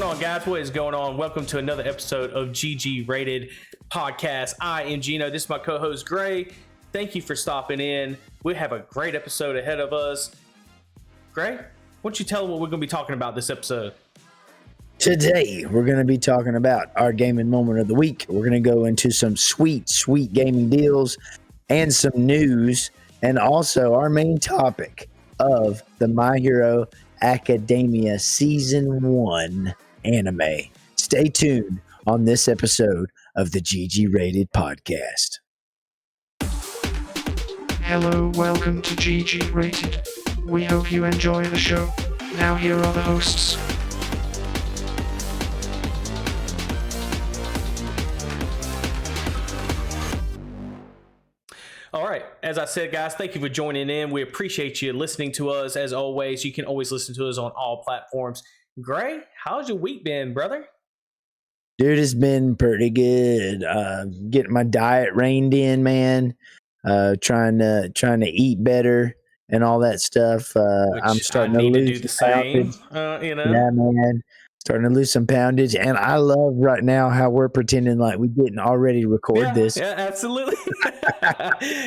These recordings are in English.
on, guys? What is going on? Welcome to another episode of GGrated Podcast. I am Gino. This is my co-host Gray. Thank you for stopping in. We have a great episode ahead of us. Gray, why don't you tell them what we're going to be talking about this episode? Today, we're going to be talking about our gaming moment of the week. We're going to go into some sweet gaming deals and some news, and also our main topic of the My Hero Academia Season 1 anime. Stay tuned on this episode of the GG-Rated Podcast. Hello, welcome to GG Rated. We hope you enjoy the show. Now here are the hosts. All right. As I said, guys, thank you for joining in. We appreciate you listening to us. As always, you can always listen to us on all platforms. Gray, how's your week been, brother? Dude, it's been pretty good. Getting my diet reined in, man. Trying to eat better and all that stuff. I'm starting to lose the same. Yeah, man. Starting to lose some poundage, and I love right now how we're pretending like we didn't already record this. Yeah, absolutely.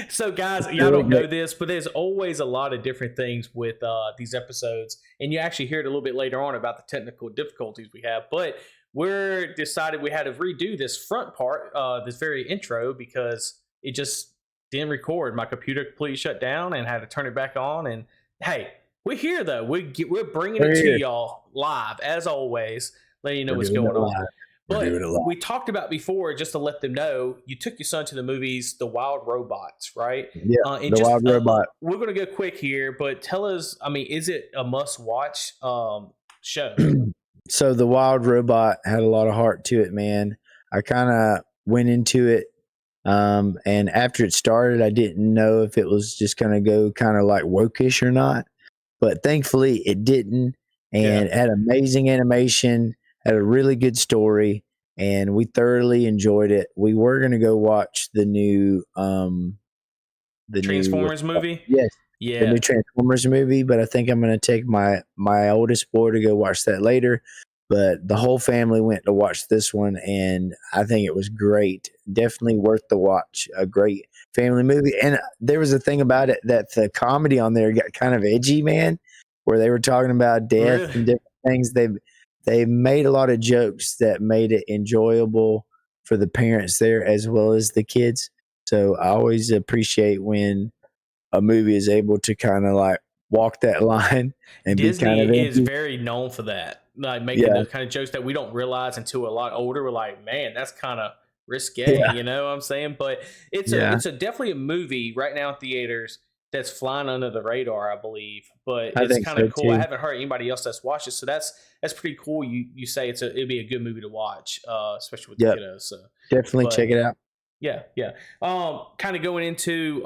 So, guys, y'all don't know this, but there's always a lot of different things with these episodes, and you actually hear it a little bit later on about the technical difficulties we have. But we're decided we had to redo this front part, this very intro, because it just didn't record. My computer completely shut down, and had to turn it back on. And hey, we're here though. We're bringing it to y'all live as always, letting you know what's going on. But we talked about before, just to let them know, you took your son to the movies, The Wild Robots, right? Yeah, The Wild Robot. We're gonna go quick here, but tell us. I mean, is it a must-watch show? So The Wild Robot had a lot of heart to it, man. I kind of went into it, and after it started, I didn't know if it was just gonna go kind of like woke-ish or not. But thankfully, it didn't, and it had amazing animation, had a really good story, and we thoroughly enjoyed it. We were going to go watch the new Transformers movie. Yes, yeah, the new Transformers movie. But I think I'm going to take my oldest boy to go watch that later. But the whole family went to watch this one, and I think it was great. Definitely worth the watch. A great family movie. And there was a thing about it that the comedy on there got kind of edgy, man, where they were talking about death and different things. They made a lot of jokes that made it enjoyable for the parents there as well as the kids. So I always appreciate when a movie is able to kind of like walk that line and Disney be kind of edgy. is very known for that, like making those kind of jokes that we don't realize until a lot older. We're like, man, that's kind of risque, you know what I'm saying? But it's a definitely a movie right now in theaters that's flying under the radar, I believe. But it's kind of cool. Too. I haven't heard anybody else that's watched it, so that's pretty cool. You say it'd be a good movie to watch, especially with the kiddos. So definitely check it out. Yeah. Kind of going into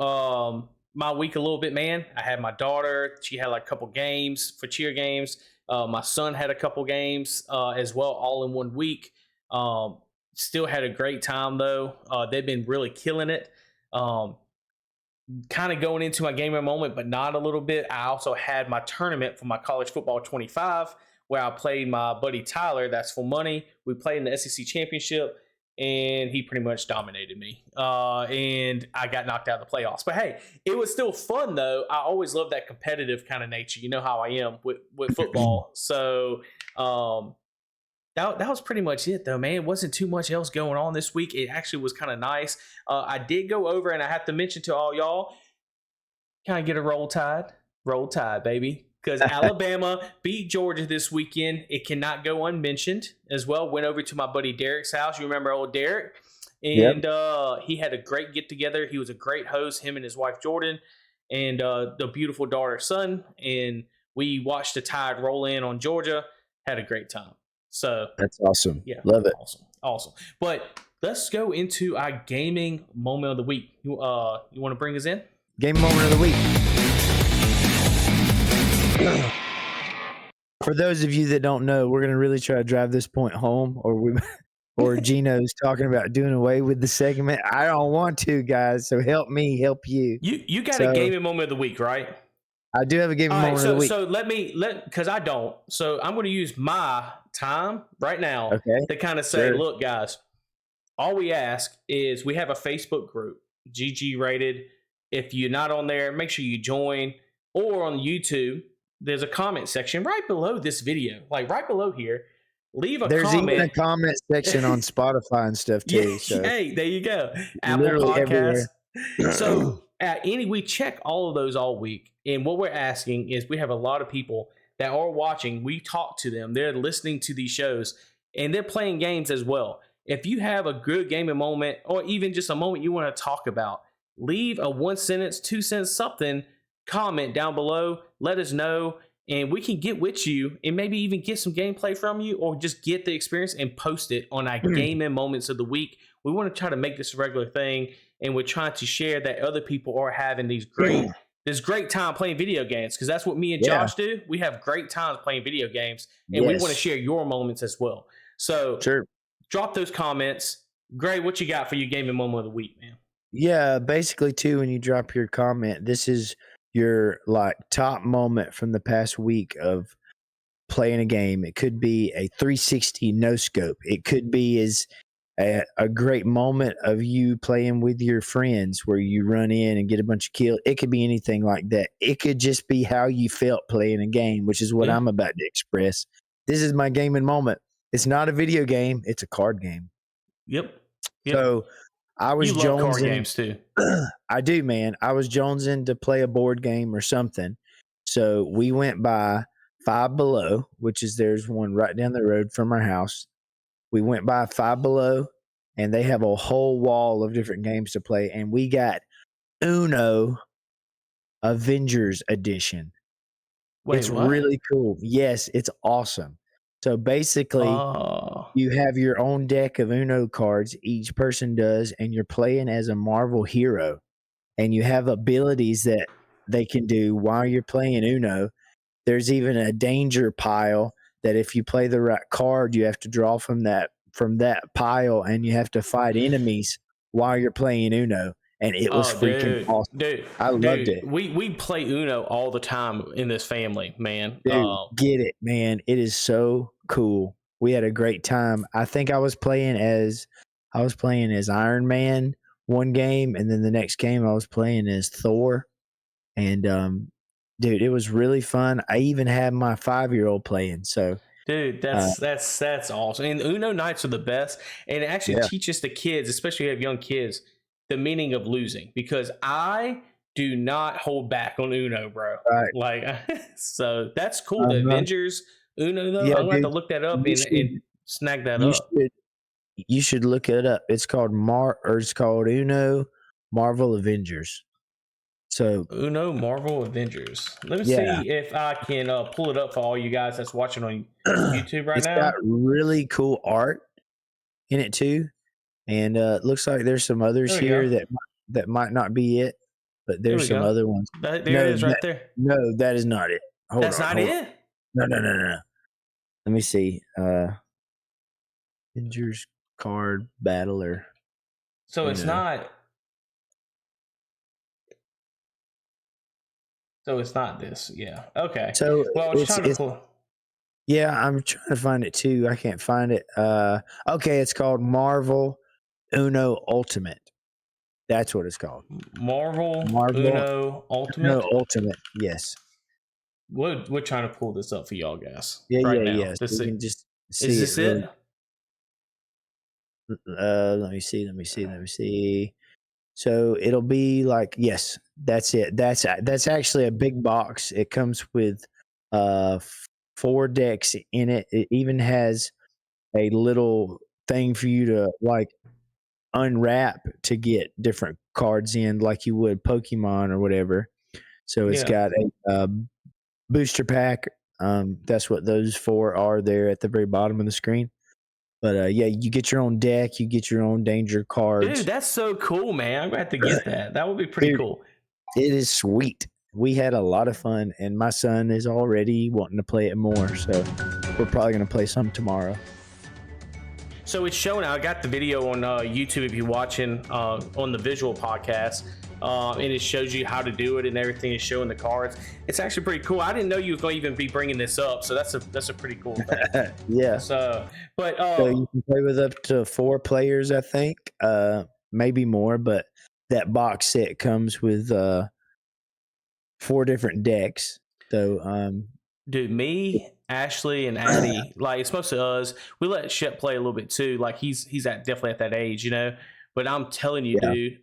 my week a little bit, man. I had my daughter. She had like a couple games for cheer games. My son had a couple games as well, all in 1 week. Still had a great time though. They've been really killing it. Kind of going into my gamer moment, but not a little bit. I also had my tournament for my college football 25, where I played my buddy Tyler. That's for money. We played in the SEC championship, and he pretty much dominated me. And I got knocked out of the playoffs. But hey, it was still fun though. I always love that competitive kind of nature. You know how I am with football. So that was pretty much it though, man. It wasn't too much else going on this week. It actually was kind of nice. I did go over, and I have to mention to all y'all, can I get a roll tide? Roll tide, baby. Because Alabama beat Georgia this weekend. It cannot go unmentioned as well. Went over to my buddy Derek's house. You remember old Derek? And he had a great get-together. He was a great host, him and his wife Jordan, and the beautiful daughter, son. And we watched the Tide roll in on Georgia. Had a great time. So that's awesome. Yeah, love it. Awesome. But let's go into our gaming moment of the week. You want to bring us in? Game moment of the week. For those of you that don't know, we're gonna really try to drive this point home, or Gino's talking about doing away with the segment. I don't want to, guys. So help me, help you. You got a gaming moment of the week, right? I do have a gaming moment of the week. So because I don't. So I'm going to use my time right now Okay. to kind of say, Sure. look, guys, all we ask is we have a Facebook group, GG Rated. If you're not on there, make sure you join. Or on YouTube, there's a comment section right below this video, like right below here. Leave a There's comment. even a comment section on Spotify and stuff too. Yeah, So hey, there you go. Apple literally Podcasts. everywhere. So we check all of those all week. And what we're asking is we have a lot of people that are watching. We talk to them. They're listening to these shows and they're playing games as well. If you have a good gaming moment or even just a moment you want to talk about, leave a 1 sentence, 2 sentence, something, comment down below. Let us know. And we can get with you and maybe even get some gameplay from you or just get the experience and post it on our gaming moments of the week. We want to try to make this a regular thing. And we're trying to share that other people are having this great time playing video games, because that's what me and Josh do. We have great times playing video games, and we want to share your moments as well. So drop those comments. Gray, what you got for your gaming moment of the week, man? Yeah, basically too, when you drop your comment, this is your like top moment from the past week of playing a game. It could be a 360 no scope. It could be as a great moment of you playing with your friends where you run in and get a bunch of kills. It could be anything like that. It could just be how you felt playing a game, which is what I'm about to express. This is my gaming moment. It's not a video game. It's a card game. Yep. So I was jonesing. You love card games too. I do, man. I was jonesing to play a board game or something. So we went by Five Below, which is there's one right down the road from our house. We went by Five Below, and they have a whole wall of different games to play. And we got Uno Avengers Edition. Wait, it's what? really cool. Yes, it's awesome. So basically, you have your own deck of Uno cards. Each person does, and you're playing as a Marvel hero. And you have abilities that they can do while you're playing Uno. There's even a danger pile that if you play the right card, you have to draw from that pile, and you have to fight enemies while you're playing Uno. And it was freaking awesome. Dude, I loved it. We play Uno all the time in this family, man. Dude, get it, man. It is so cool. We had a great time. I think I was playing as Iron Man one game, and then the next game I was playing as Thor. And dude, it was really fun. I even had my 5-year-old playing. So dude, that's awesome. And Uno nights are the best. And it actually teaches the kids, especially if you have young kids, the meaning of losing, because I do not hold back on Uno, bro. Right. Like, so that's cool. The Avengers Uno, though, I'm gonna have to look that up and snag that up. You should look it up. It's called Uno Marvel Avengers. So Uno Marvel Avengers. Let me see if I can pull it up for all you guys that's watching on YouTube right now. It's got really cool art in it too. And it looks like there's some others here that might not be it, but there's some other ones. There it is right there. No, that is not it. That's not it? No. Let me see. Avengers card battler. So it's not. So it's not this. Yeah. Okay. So well, I'm trying to pull. Yeah, I'm trying to find it too. I can't find it. Okay, it's called Marvel Uno Ultimate. That's what it's called. Marvel Uno Ultimate. Uno Ultimate. Yes. We're trying to pull this up for y'all guys. Yeah. So you can just see is this it? Let me see. So it'll be like, yes, that's it. That's actually a big box. It comes with 4 decks in it. It even has a little thing for you to like unwrap to get different cards in, like you would Pokemon or whatever. So it's got a booster pack. That's what those 4 are there at the very bottom of the screen. But you get your own deck, you get your own danger cards. Dude, that's so cool, man. I'm gonna have to get that. That would be pretty cool. It is sweet. We had a lot of fun, and my son is already wanting to play it more. So we're probably gonna play some tomorrow. So it's showing. I got the video on YouTube if you're watching on the visual podcast. and it shows you how to do it and everything is showing the cards. It's actually pretty cool. I didn't know you was going to even be bringing this up, so that's a pretty cool thing. Yeah. So, but So you can play with up to 4 players, I think, maybe more. But that box set comes with 4 different decks. So, dude, me, Ashley, and Addie, like it's most of us, we let Shep play a little bit too. Like he's definitely at that age, you know. But I'm telling you, Yeah. dude,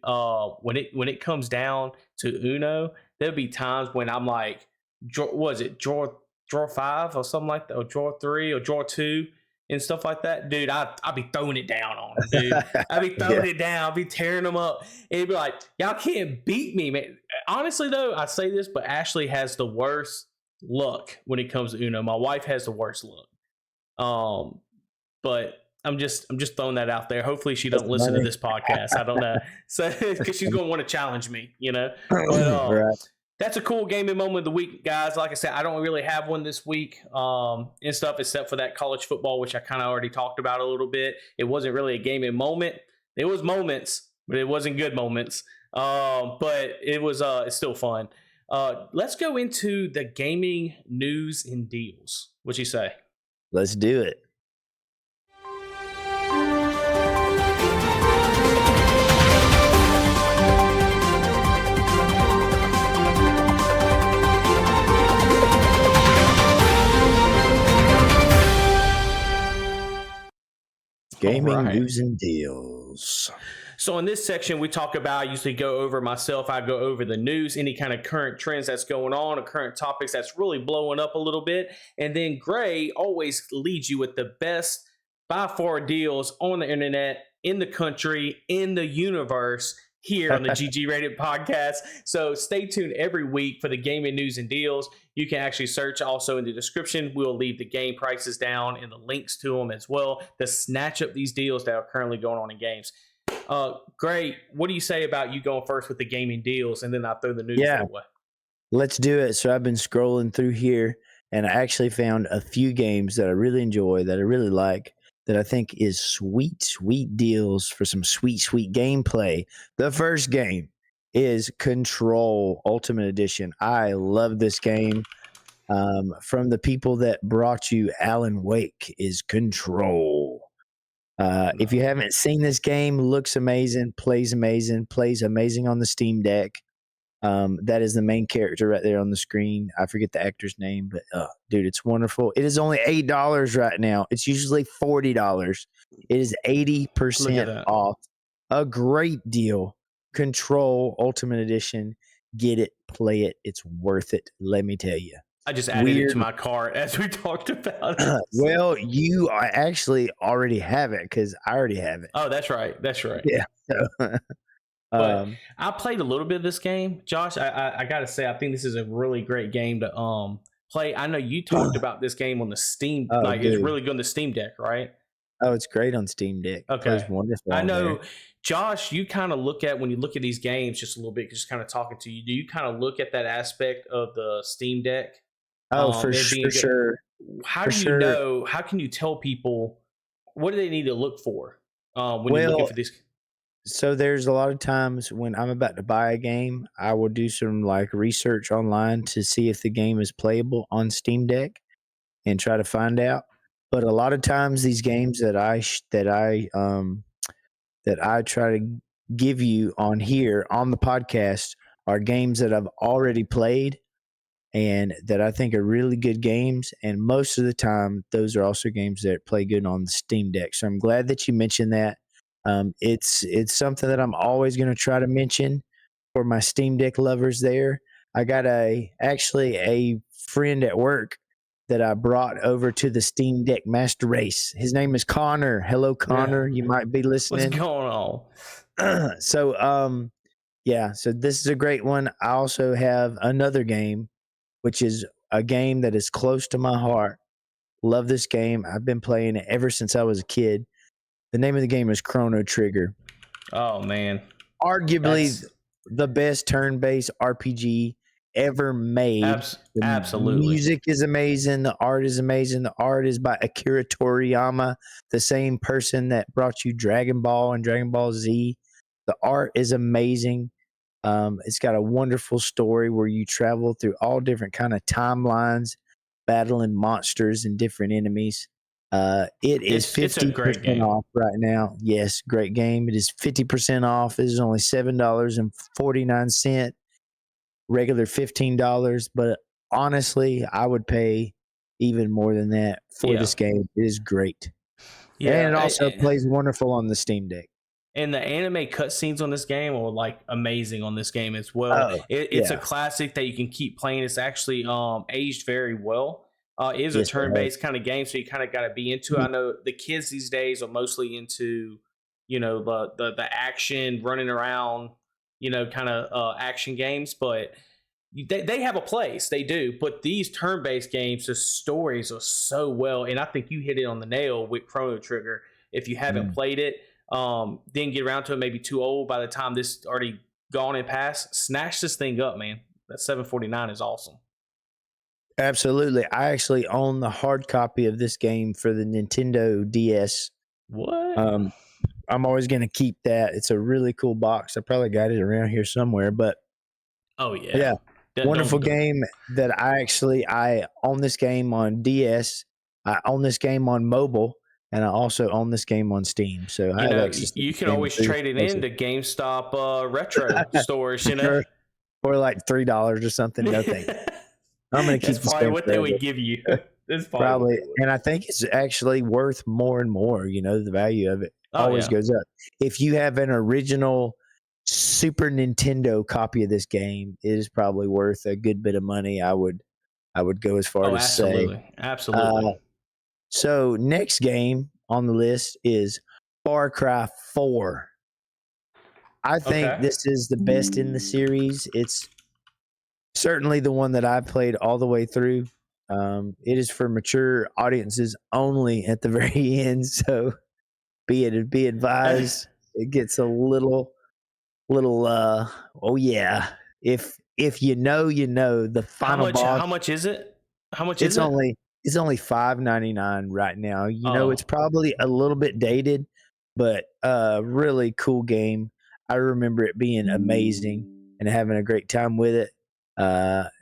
when it comes down to Uno, there'll be times when I'm like, draw 5 or something like that, or draw 3 or draw 2 and stuff like that, dude. I'll be throwing it down on them, dude. I'll be throwing it down. I'll be tearing them up. And it'd be like, y'all can't beat me, man. Honestly, though, I say this, but Ashley has the worst luck when it comes to Uno. My wife has the worst luck. But I'm just throwing that out there. Hopefully she don't listen to this podcast. I don't know. So because she's gonna want to challenge me, you know. But right. that's a cool gaming moment of the week, guys. Like I said, I don't really have one this week and stuff, except for that college football, which I kind of already talked about a little bit. It wasn't really a gaming moment. It was moments, but it wasn't good moments. But it was it's still fun. Let's go into the gaming news and deals. What you say? Let's do it. Gaming news and deals. So in this section, we talk about, I usually go over myself. I go over the news, any kind of current trends that's going on, or current topics that's really blowing up a little bit. And then Gray always leads you with the best by far deals on the internet, in the country, in the universe, here on the GG Rated Podcast. So stay tuned every week for the gaming news and deals. You can actually search also in the description. We'll leave the game prices down and the links to them as well to snatch up these deals that are currently going on in games. Great. What do you say about you going first with the gaming deals, and then I'll throw the news away? Let's do it. So I've been scrolling through here, and I actually found a few games that I really enjoy, that I really like, that I think is sweet deals for some sweet gameplay. The first game is Control Ultimate Edition. I love this game. From the people that brought you Alan Wake is Control. If you haven't seen this game, looks amazing, plays amazing on the Steam Deck. That is the main character right there on the screen. I forget the actor's name, but dude, it's wonderful. It is only $8 right now. It's usually $40. It is 80% off. A great deal. Control Ultimate Edition. Get it, play it. It's worth it. Let me tell you. I just added it to my cart as we talked about it. Well, you actually already have it because I already have it. Oh, that's right. Yeah. But I played a little bit of this game, Josh. I gotta say, I think this is a really great game to play. I know you talked about this game on the Steam, it's really good on the Steam Deck, right? Oh, it's great on Steam Deck. Okay, it's wonderful. I know, Josh. You kind of look at when you look at these games just a little bit, just kind of talking to you. Do you kind of look at that aspect of the Steam Deck? Oh, for sure. How do you know? How can you tell people what do they need to look for when you're looking for these? So there's a lot of times when I'm about to buy a game, I will do some research online to see if the game is playable on Steam Deck and try to find out. But a lot of times these games that I try to give you on here on the podcast are games that I've already played and that I think are really good games. And most of the time, those are also games that play good on the Steam Deck. So I'm glad that you mentioned that. It's something that I'm always going to try to mention for my Steam Deck lovers there. I got actually a friend at work that I brought over to the Steam Deck Master Race. His name is Connor. Hello, Connor. You might be listening. What's going on? So this is a great one. I also have another game, which is a game that is close to my heart. Love this game. I've been playing it ever since I was a kid. The name of the game is Chrono Trigger. Oh, man. Arguably the best turn-based RPG ever made. Absolutely. The music is amazing. The art is amazing. The art is by Akira Toriyama, the same person that brought you Dragon Ball and Dragon Ball Z. The art is amazing. It's got a wonderful story where you travel through all different kind of timelines, battling monsters and different enemies. It is It's a great 50% game. off right now. Yes, great game. It is 50% off. It is only $7.49, regular $15. But honestly, I would pay even more than that for this game. It is great. And it also plays wonderful on the Steam Deck. And the anime cutscenes on this game are like amazing on this game as well. It's a classic that you can keep playing. It's actually aged very well. It is a turn-based kind of game, so you kind of got to be into it. I know the kids these days are mostly into, the action, running around, kind of action games, but they have a place. They do. But these turn-based games, the stories are so well, and I think you hit it on the nail with Chrono Trigger. If you haven't played it, didn't get around to it, maybe too old by the time this already gone and passed, snatch this thing up, man. That $7.49 is awesome. Absolutely. I actually own the hard copy of this game for the Nintendo DS. What? I'm always going to keep that. It's a really cool box. I probably got it around here somewhere, but yeah. Wonderful game that I own this game on DS. I own this game on mobile. And I also own this game on Steam, so I have access to you can always trade it into GameStop retro stores, for like $3 or something. No thank you. I'm going to keep. That's probably what they would give you. That's probably, and I think it's actually worth more and more. The value of it always goes up. If you have an original Super Nintendo copy of this game, it is probably worth a good bit of money. I would go as far as say, absolutely. So next game on the list is Far Cry 4. I think this is the best in the series. It's certainly the one that I played all the way through. It is for mature audiences only at the very end, so be advised. It gets a little oh yeah. If you know, the final boss. How much is it? It's only $5.99 right now. It's probably a little bit dated, but really cool game. I remember it being amazing and having a great time with it.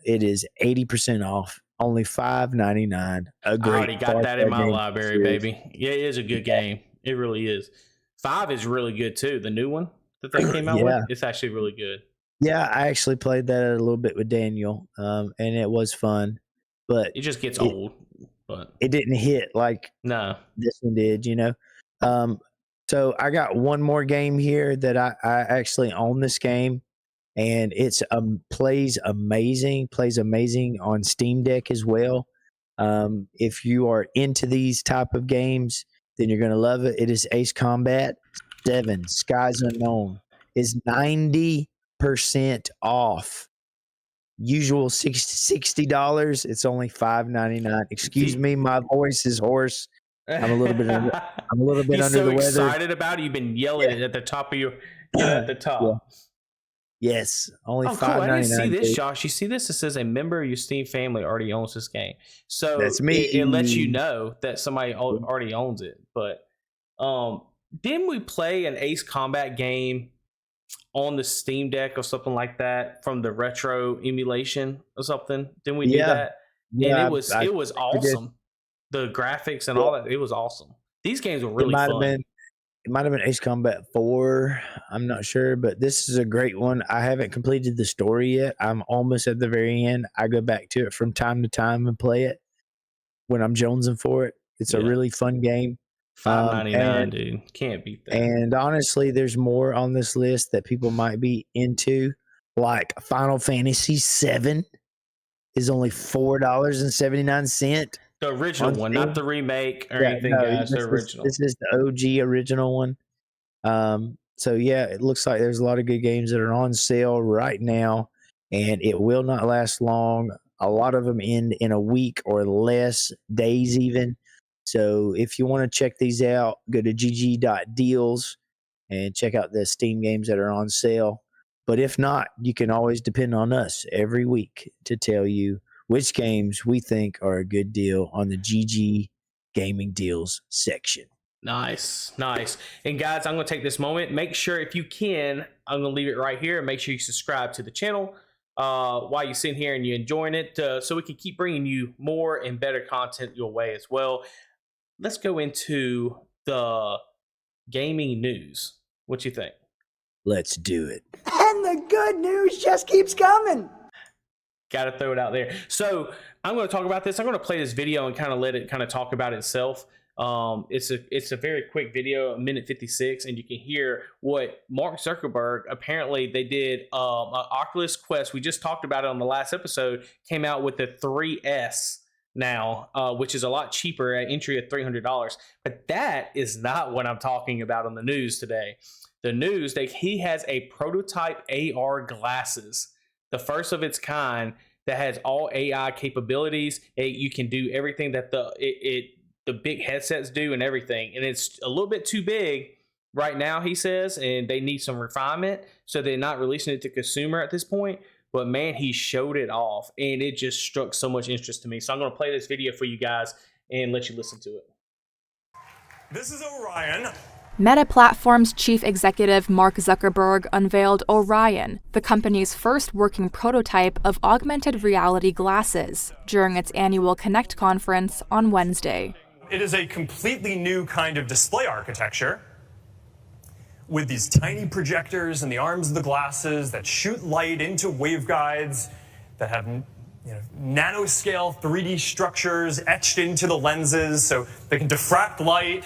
It is 80% off, only $5.99. I already got that in my library, baby. Yeah, it is a good game. It really is. 5 is really good too. The new one that they came out with, it's actually really good. Yeah, I actually played that a little bit with Daniel, and it was fun. But it just gets old. But it didn't hit like this one did, So I got one more game here that I actually own this game, and it's plays amazing on Steam Deck as well. If you are into these type of games, then you're gonna love it. It is Ace Combat 7: Skies Unknown. Is 90% off. Usual $60. It's only $5.99. Excuse me, my voice is hoarse. I'm a little bit under the weather. Excited about it. You've been yelling it at the top of your at the top. Yeah. Yes, only $5.99. Cool. I didn't see this, Josh. You see this? It says a member of your Steam family already owns this game. So that's me. It lets you know that somebody already owns it. But didn't we play an Ace Combat game on the Steam Deck or something like that from the retro emulation or something? Didn't we do that? Yeah, and it was awesome. The graphics and all that, it was awesome. These games were really fun. It might have been Ace Combat 4. I'm not sure, but this is a great one. I haven't completed the story yet. I'm almost at the very end. I go back to it from time to time and play it when I'm jonesing for it. It's a really fun game. $5.99, dude. Can't beat that. And honestly, there's more on this list that people might be into. Like Final Fantasy VII is only $4.79. The original one, not the remake or anything, guys. The original. This is the OG original one. So yeah, it looks like there's a lot of good games that are on sale right now, and it will not last long. A lot of them end in a week or less days even. So if you want to check these out, go to gg.deals and check out the Steam games that are on sale. But if not, you can always depend on us every week to tell you which games we think are a good deal on the GG Gaming Deals section. Nice, nice. And guys, I'm going to take this moment. Make sure if you can, I'm going to leave it right here. Make sure you subscribe to the channel while you're sitting here and you're enjoying it, so we can keep bringing you more and better content your way as well. Let's go into the gaming news. What you think? Let's do it. And the good news just keeps coming. Got to throw it out there. So I'm going to talk about this. I'm going to play this video and kind of let it kind of talk about itself. It's a very quick video, 1:56, and you can hear what Mark Zuckerberg, apparently they did an Oculus Quest. We just talked about it on the last episode, came out with the 3S now, which is a lot cheaper at entry of $300. But that is not what I'm talking about on the news today. The news that he has a prototype AR glasses, the first of its kind that has all AI capabilities. You can do everything that the big headsets do and everything. And it's a little bit too big right now, he says, and they need some refinement. So they're not releasing it to consumer at this point. But man, he showed it off and it just struck so much interest to me. So I'm going to play this video for you guys and let you listen to it. This is Orion. Meta Platforms chief executive Mark Zuckerberg unveiled Orion, the company's first working prototype of augmented reality glasses, during its annual Connect conference on Wednesday. It is a completely new kind of display architecture with these tiny projectors in the arms of the glasses that shoot light into waveguides that have nanoscale 3D structures etched into the lenses so they can diffract light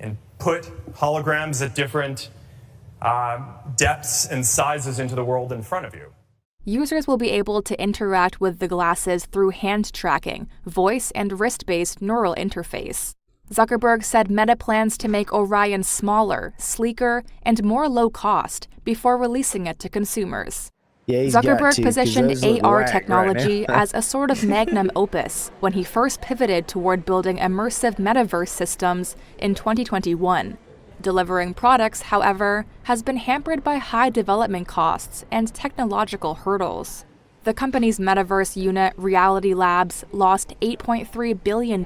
and put holograms at different depths and sizes into the world in front of you. Users will be able to interact with the glasses through hand tracking, voice, and wrist-based neural interface. Zuckerberg said Meta plans to make Orion smaller, sleeker, and more low-cost before releasing it to consumers. Yeah, Zuckerberg positioned AR right technology as a sort of magnum opus when he first pivoted toward building immersive metaverse systems in 2021. Delivering products, however, has been hampered by high development costs and technological hurdles. The company's metaverse unit, Reality Labs, lost $8.3 billion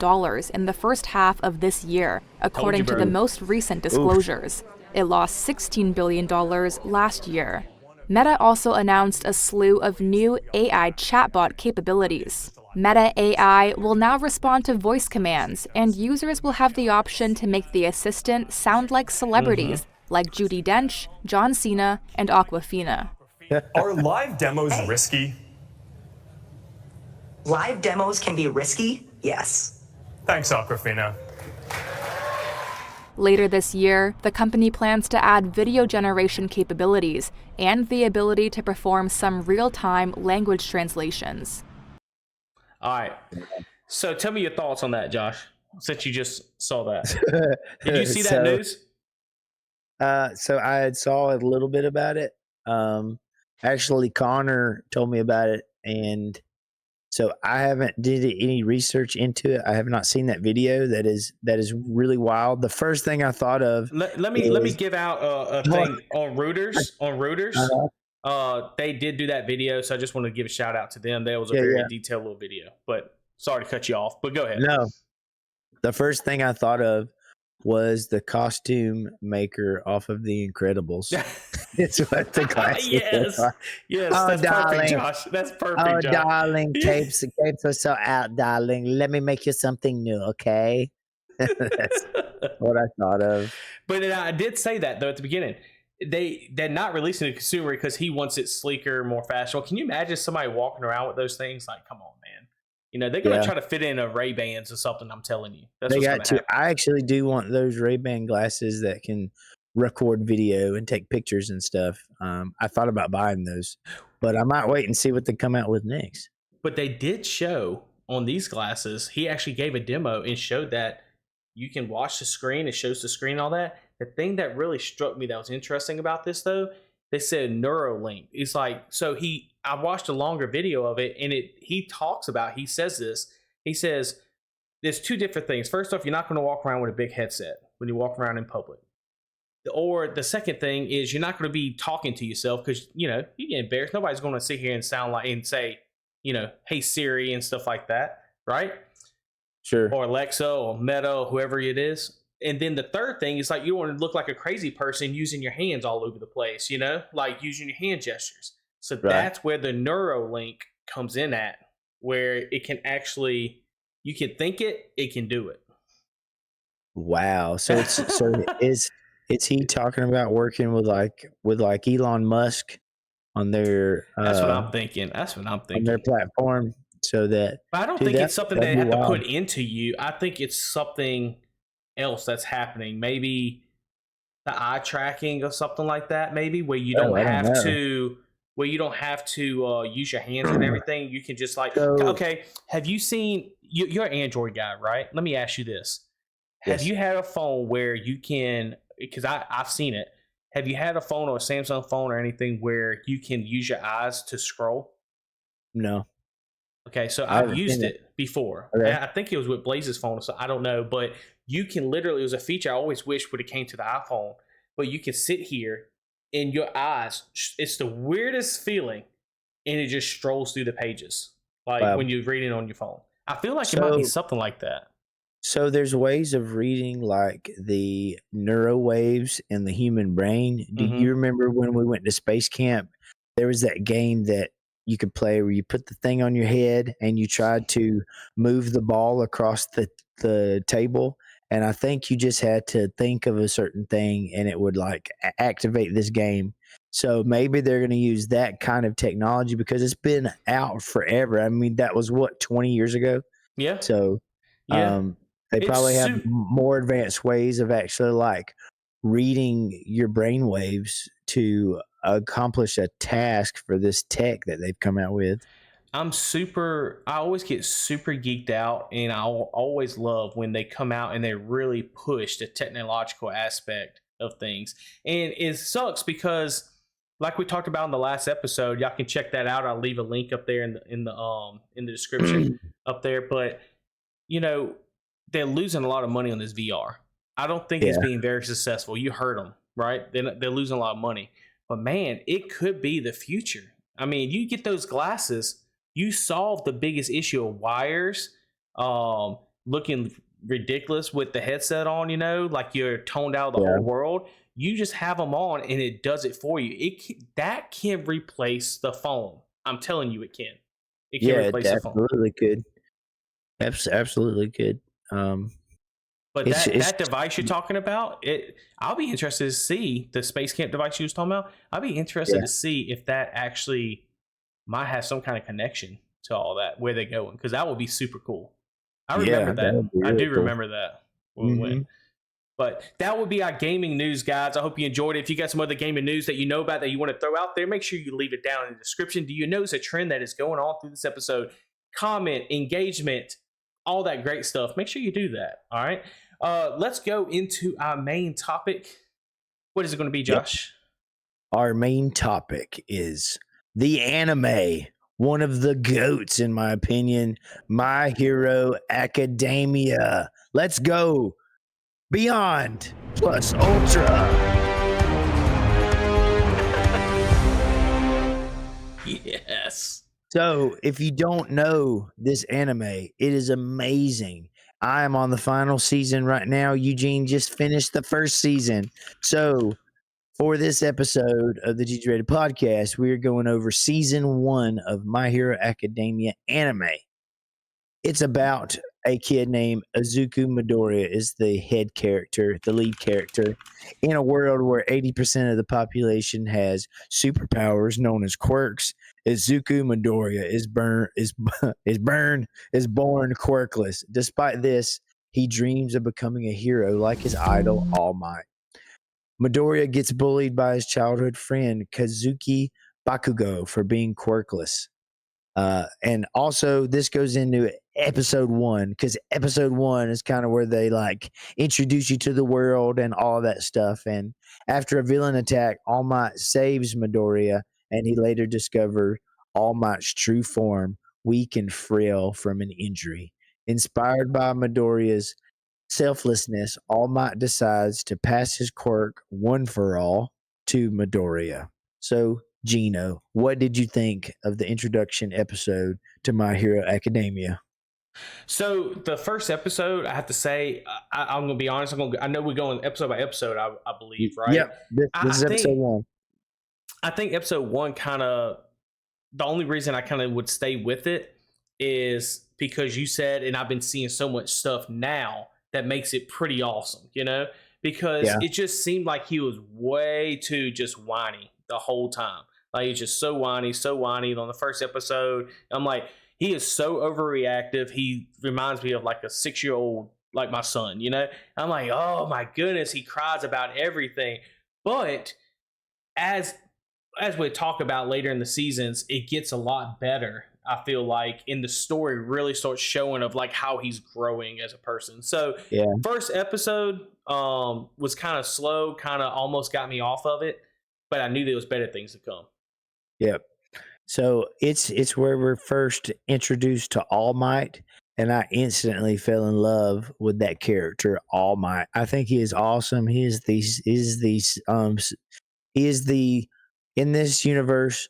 in the first half of this year, according to the most recent disclosures. It lost $16 billion last year. Meta also announced a slew of new AI chatbot capabilities. Meta AI will now respond to voice commands, and users will have the option to make the assistant sound like celebrities like Judi Dench, John Cena, and Aquafina. Are live demos risky? Live demos can be risky, yes. Thanks, Aquafina. Later this year, the company plans to add video generation capabilities and the ability to perform some real-time language translations. All right. So tell me your thoughts on that, Josh, since you just saw that. Did you see that news? So I had saw a little bit about it. Actually, Connor told me about it, and so I haven't did any research into it. I have not seen that video. That is really wild. The first thing I thought of. Let me give out a thing on Reuters. On Reuters, they did do that video, so I just want to give a shout out to them. That was a very detailed little video. But sorry to cut you off. But go ahead. No, the first thing I thought of was the costume maker off of The Incredibles. It's what the glasses are. Yes, oh, that's darling. perfect, Josh. That's perfect, Oh, Josh. darling, capes are so out, darling. Let me make you something new, okay? That's what I thought of. But I did say that, though, at the beginning. They're not releasing it to consumer because he wants it sleeker, more fashionable. Can you imagine somebody walking around with those things? Like, come on, man. You know, they're going to try to fit in a Ray-Bans or something, I'm telling you. That's they what's got to. happen. I actually do want those Ray-Ban glasses that can record video and take pictures and stuff. I thought about buying those, but I might wait and see what they come out with next. But they did show on these glasses, he actually gave a demo and showed that you can watch the screen. It shows the screen and all that. The thing that really struck me that was interesting about this, though, they said Neuralink. It's like, so I watched a longer video of it, and he says this. He says, there's two different things. First off, you're not going to walk around with a big headset when you walk around in public. Or the second thing is you're not going to be talking to yourself because, you know, you get embarrassed. Nobody's going to sit here and sound like and say, you know, hey Siri and stuff like that, right? Sure. Or Alexa or Meta or whoever it is. And then the third thing is like you don't want to look like a crazy person using your hands all over the place, like using your hand gestures. So that's where the Neuralink comes in at, where it can actually, you can think it, it can do it. Wow. So is he talking about working with Elon Musk on their That's what I'm thinking. On their platform, so that. But I don't think it's something they have to put into you. I think it's something else that's happening. Maybe the eye tracking or something like that. Maybe where you don't have to use your hands and everything. You can just okay. Have you seen? You're an Android guy, right? Let me ask you this: Have you had a phone where you can? Because I've seen it. Have you had a phone or a Samsung phone or anything where you can use your eyes to scroll? No. Okay, so I've used it before. Okay. I think it was with Blaze's phone, so I don't know. But you can literally, it was a feature I always wished would have came to the iPhone. But you can sit here and your eyes, it's the weirdest feeling, and it just strolls through the pages, when you're reading on your phone. I feel like it might be something like that. So there's ways of reading like the neuro waves in the human brain. Do you remember when we went to space camp? There was that game that you could play where you put the thing on your head and you tried to move the ball across the table. And I think you just had to think of a certain thing and it would activate this game. So maybe they're going to use that kind of technology because it's been out forever. I mean, that was 20 years ago. Yeah. So, they probably have more advanced ways of actually reading your brain waves to accomplish a task for this tech that they've come out with. I always get super geeked out, and I always love when they come out and they really push the technological aspect of things. And it sucks because, like we talked about in the last episode, y'all can check that out. I'll leave a link up there in the description up there. But they're losing a lot of money on this VR. I don't think it's being very successful. You heard them, right? They're losing a lot of money. But man, it could be the future. I mean, you get those glasses, you solve the biggest issue of wires looking ridiculous with the headset on, like you're toned out of the whole world. You just have them on and it does it for you. That can replace the phone. I'm telling you, it can. It can replace the phone. Absolutely could. Absolutely could. But that device you're talking about, I'll be interested to see the Space Camp device you was talking about. I'll be interested to see if that actually might have some kind of connection to all that, where they're going, because that would be super cool. I remember that. Really I do remember that when we went. But that would be our gaming news, guys. I hope you enjoyed it. If you got some other gaming news that you know about that you want to throw out there, make sure you leave it down in the description. Do you notice a trend that is going on through this episode? Comment, engagement, all that great stuff. Make sure you do that. All right. Let's go into our main topic. What is it going to be, Josh? Our main topic is the anime. One of the GOATs, in my opinion, My Hero Academia. Let's go. Beyond plus Ultra. Yes. So, if you don't know this anime, it is amazing. I am on the final season right now. Eugene just finished the first season. So, for this episode of the GGrated Podcast, we are going over season 1 of My Hero Academia anime. It's about a kid named Izuku Midoriya is the head character, the lead character, in a world where 80% of the population has superpowers known as quirks. Izuku Midoriya is born quirkless. Despite this, he dreams of becoming a hero like his idol, All Might. Midoriya gets bullied by his childhood friend Kazuki Bakugo for being quirkless. And also, this goes into episode 1 because episode 1 is kind of where they introduce you to the world and all that stuff. And after a villain attack, All Might saves Midoriya, and he later discovered All Might's true form, weak and frail from an injury. Inspired by Midoriya's selflessness, All Might decides to pass his quirk one for all to Midoriya. So, Gino, what did you think of the introduction episode to My Hero Academia? So the first episode, I have to say, I'm going to be honest. I know we're going episode by episode. I believe, right? Yep. This is episode 1. I think episode 1 kind of, the only reason I kind of would stay with it is because you said, and I've been seeing so much stuff now that makes it pretty awesome, because it just seemed like he was way too just whiny the whole time. Like, he's just so whiny on the first episode. I'm like, he is so overreactive. He reminds me of like a 6-year-old, like my son, I'm like, oh my goodness, he cries about everything. But as we talk about later in the seasons, it gets a lot better. I feel like in the story really starts showing of like how he's growing as a person. So first episode was kind of slow, kind of almost got me off of it, but I knew there was better things to come. Yep. So it's where we're first introduced to All Might, and I instantly fell in love with that character, All Might. I think he is awesome. He is the in this universe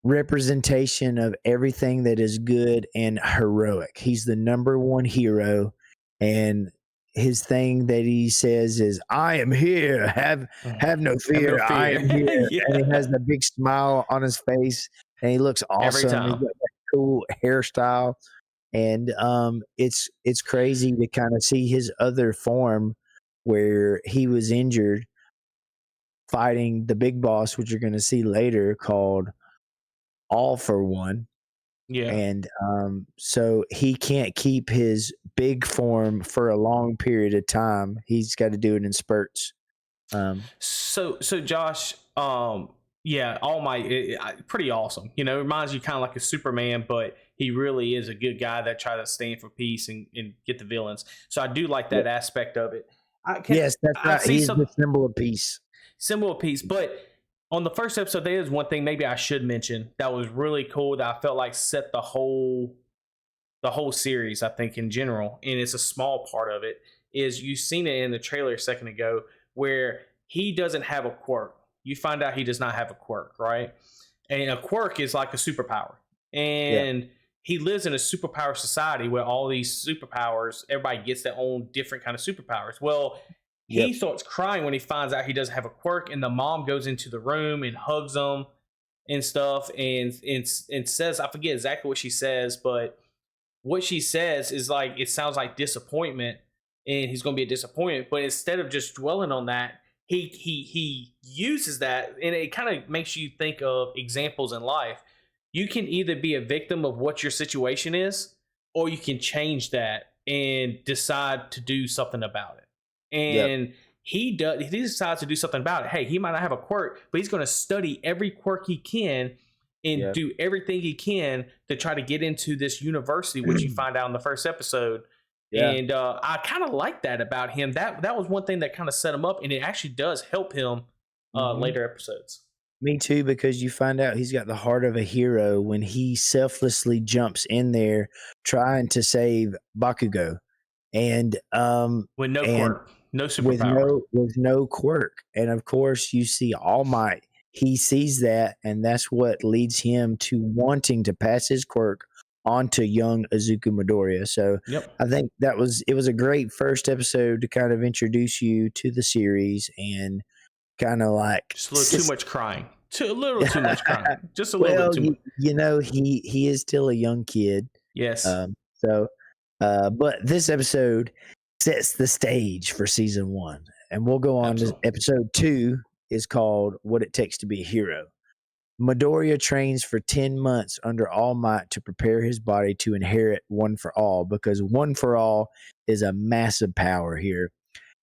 representation of everything that is good and heroic. He's the number one hero, and his thing that he says is, "I am here. Have no fear. I am here." And he has the big smile on his face, and he looks awesome. He's got that cool hairstyle, and it's crazy to kind of see his other form where he was injured fighting the big boss, which you're going to see later, called All for One. Yeah. And so he can't keep his big form for a long period of time. He's got to do it in spurts. So Josh, All Might, pretty awesome. It reminds you kind of like a Superman, but he really is a good guy that tries to stand for peace and get the villains. So I do like that aspect of it. Yes, that's right. He's the symbol of peace. Symbol of peace. But on the first episode, there is one thing maybe I should mention that was really cool that I felt like set the whole series, I think, in general, and it's a small part of it, is you've seen it in the trailer a second ago where he doesn't have a quirk. You find out he does not have a quirk, right? And a quirk is like a superpower. And he lives in a superpower society where all these superpowers, everybody gets their own different kind of superpowers. Well, he starts crying when he finds out he doesn't have a quirk, and the mom goes into the room and hugs him and stuff and says, I forget exactly what she says, but what she says is like, it sounds like disappointment, and he's going to be a disappointment. But instead of just dwelling on that, he uses that, and it kind of makes you think of examples in life. You can either be a victim of what your situation is, or you can change that and decide to do something about it. And he decides to do something about it. Hey, he might not have a quirk, but he's going to study every quirk he can and do everything he can to try to get into this university, which you find out in the first episode. And I kind of like that about him. That was one thing that kind of set him up, and it actually does help him later episodes. Me too, because you find out he's got the heart of a hero when he selflessly jumps in there trying to save Bakugo, and with no quirk, no superpower, with no quirk. And of course, you see All Might. He sees that, and that's what leads him to wanting to pass his quirk onto young Izuku Midoriya. So I think it was a great first episode to kind of introduce you to the series, and kind of like just a little too much crying. A little too much crying. Just a little bit too much. He is still a young kid. Yes. But this episode sets the stage for season 1, and we'll go on to episode 2. Is called What It Takes to Be a Hero. Midoriya trains for 10 months under All Might to prepare his body to inherit One for All, because One for All is a massive power here.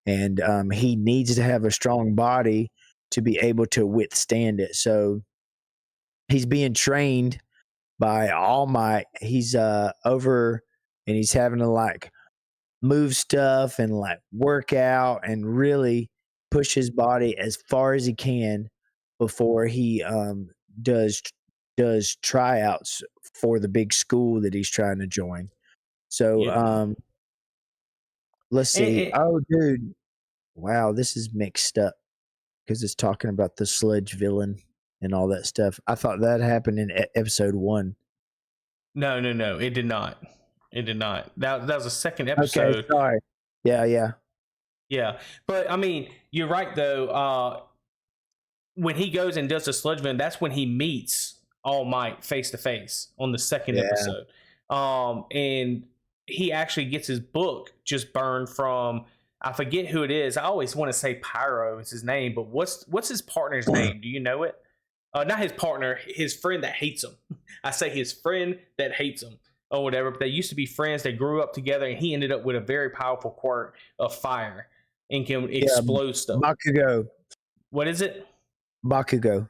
And he needs to have a strong body to be able to withstand it. So he's being trained by All Might. He's over, and he's having to like move stuff and like work out and really push his body as far as he can before he does tryouts for the big school that he's trying to join. So let's see. Oh, dude. Wow, this is mixed up because it's talking about the sludge villain and all that stuff. I thought that happened in episode 1. No, it did not. It did not. That was the second episode. Okay, sorry. Yeah. Yeah, but I mean, you're right though. When he goes and does the sludge villain, that's when he meets All Might face to face on the second episode. And he actually gets his book just burned from, I forget who it is. I always want to say Pyro is his name, but what's his partner's name? Do you know it? Not his partner, his friend that hates him. I say his friend that hates him or whatever. But they used to be friends. They grew up together, and he ended up with a very powerful quirk of fire and can explode stuff. Bakugo. What is it? Bakugo.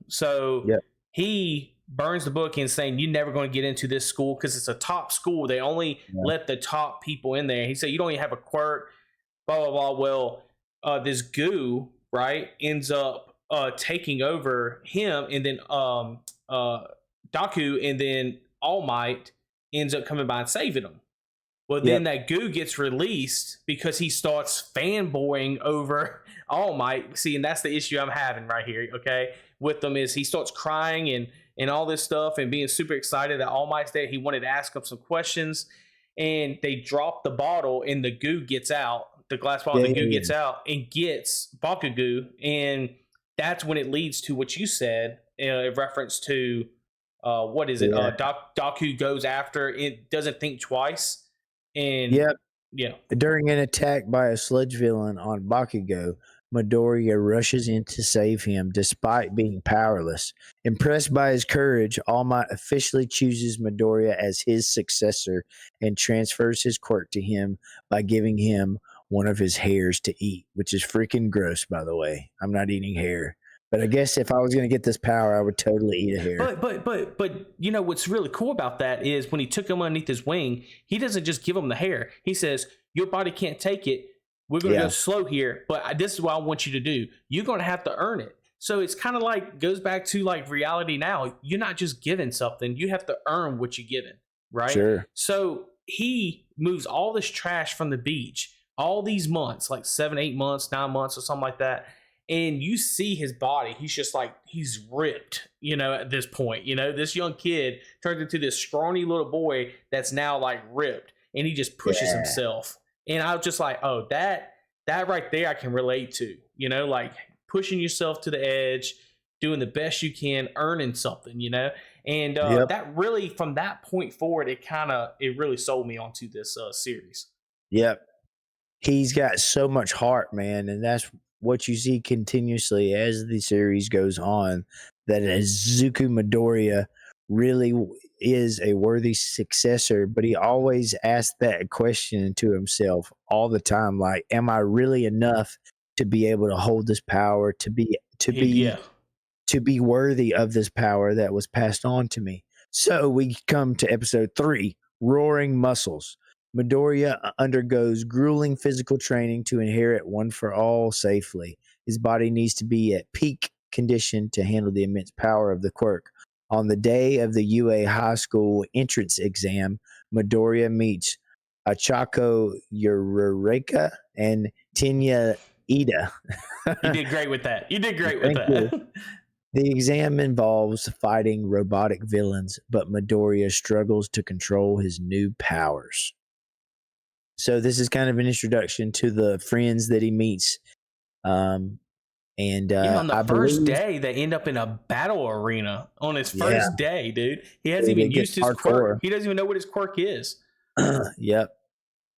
So he burns the book and saying, "You're never going to get into this school because it's a top school. They only let the top people in there." He said, "You don't even have a quirk." Blah blah blah. Well, this goo ends up taking over him, and then Daku, and then All Might ends up coming by and saving him. Well, then that goo gets released because he starts fanboying over All Might. See, and that's the issue I'm having right here, okay, with them, is he starts crying and all this stuff and being super excited that All Might's there. He wanted to ask him some questions, and they drop the bottle, and the goo gets out. The glass bottle, the goo gets out and gets Bakugo, and that's when it leads to what you said in reference to what is it? Daku goes after it, doesn't think twice. And during an attack by a sludge villain on Bakugo, Midoriya rushes in to save him despite being powerless. Impressed by his courage, All Might officially chooses Midoriya as his successor and transfers his quirk to him by giving him one of his hairs to eat, which is freaking gross, by the way. I'm not eating hair. But I guess if I was going to get this power, I would totally eat a hair. But you know what's really cool about that is when he took him underneath his wing, he doesn't just give him the hair. He says, "Your body can't take it. We're going to go slow here, but this is what I want you to do. You're going to have to earn it." So it's kind of like goes back to like reality now. You're not just given something. You have to earn what you're given, right? Sure. So he moves all this trash from the beach all these months, like 7, 8 months, 9 months or something like that. And you see his body. He's just like, he's ripped, at this point. This young kid turns into this scrawny little boy that's now like ripped, and he just pushes himself. And I was just like, oh, that right there I can relate to, like pushing yourself to the edge, doing the best you can, earning something, and that really, from that point forward, it really sold me onto this series. Yep. He's got so much heart, man. And that's what you see continuously as the series goes on, that Izuku Midoriya really is a worthy successor, but he always asks that question to himself all the time, like, am I really enough to be able to hold this power, to be worthy of this power that was passed on to me? So we come to episode 3, Roaring Muscles. Midoriya undergoes grueling physical training to inherit One for All safely. His body needs to be at peak condition to handle the immense power of the quirk. On the day of the UA High School entrance exam, Midoriya meets Achako Urareka and Tenya Ida. You did great with that. Thank you. The exam involves fighting robotic villains, but Midoriya struggles to control his new powers. So this is kind of an introduction to the friends that he meets. On the first day, they end up in a battle arena on his first day, dude. He hasn't even used his quirk. He doesn't even know what his quirk is. Yep.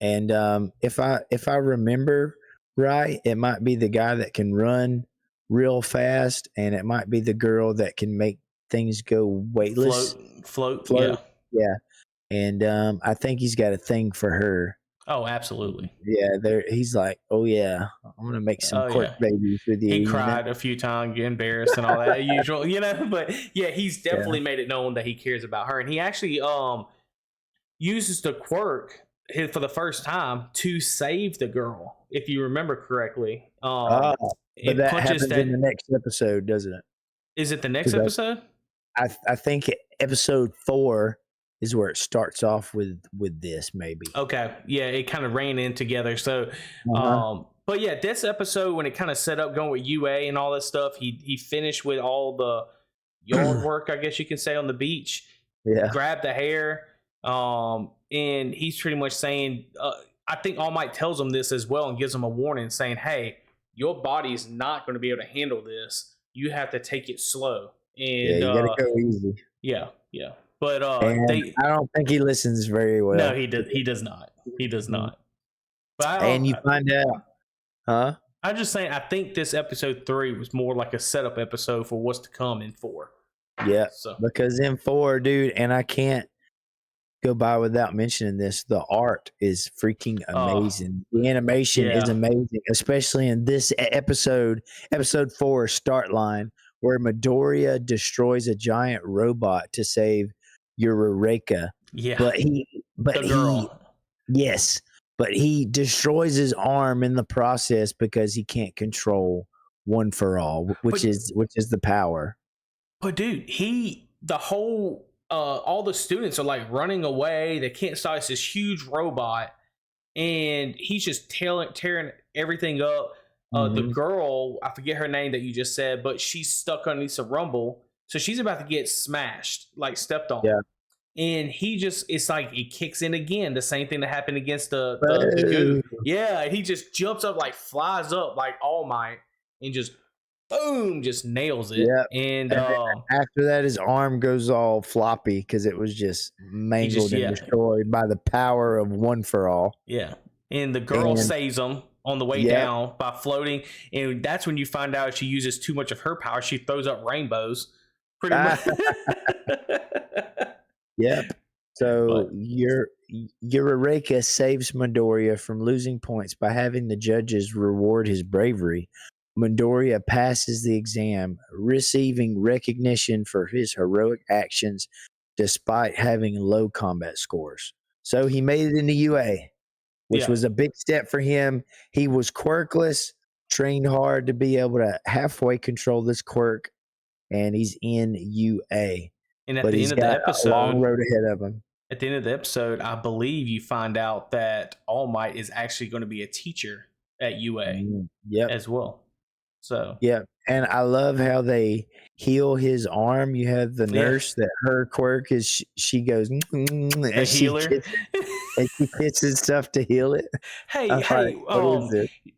And if I remember right, it might be the guy that can run real fast, and it might be the girl that can make things go weightless. Float. Yeah. And I think he's got a thing for her. Oh, absolutely. Yeah, he's like, oh yeah, I'm gonna make some quirk babies with you. He cried a few times, get embarrassed and all that usual, But yeah, he's definitely made it known that he cares about her, and he actually uses the quirk for the first time to save the girl, if you remember correctly. But that happens in the next episode, doesn't it? Is it the next episode? I think episode 4 is where it starts off with this, maybe. Okay. Yeah, it kind of ran in together. So but yeah, this episode, when it kind of set up going with UA and all that stuff, he finished with all the yard work, I guess you can say, on the beach. Yeah. Grabbed the hair, And he's pretty much saying, I think All Might tells him this as well and gives him a warning saying, hey, your body is not going to be able to handle this. You have to take it slow. And you gotta go easy. Yeah. But I don't think he listens very well. No, he does not. He does not. But and you find out, huh? I'm just saying, I think this episode 3 was more like a setup episode for what's to come in 4. Yeah, so. Because in 4, dude, and I can't go by without mentioning this, the art is freaking amazing. The animation is amazing, especially in this episode 4, Start Line, where Midoriya destroys a giant robot to save Eureka. Yeah. But he destroys his arm in the process because he can't control One for All, which is the power. But dude, all the students are like running away. They can't stop. It's this huge robot, and he's just tearing everything up. The girl, I forget her name that you just said, but she's stuck underneath a rumble, so she's about to get smashed, like stepped on. Yeah. And it's like it kicks in again. The same thing that happened against the goo. Yeah, he just jumps up, like flies up like All Might, and just boom, just nails it. Yeah. And after that, his arm goes all floppy because it was just mangled and destroyed by the power of One for All. Yeah. And the girl saves him on the way down by floating. And that's when you find out she uses too much of her power. She throws up rainbows. Pretty much. Yep. So Eureka saves Midoriya from losing points by having the judges reward his bravery. Midoriya passes the exam, receiving recognition for his heroic actions despite having low combat scores. So he made it into UA, which was a big step for him. He was quirkless, trained hard to be able to halfway control this quirk, and he's in UA. And at the end of the episode, a long road ahead of him. At the end of the episode, I believe you find out that All Might is actually going to be a teacher at UA as well. So and I love how they heal his arm. You have the nurse that her quirk is she goes and healer, and she pisses stuff to heal it. Hey,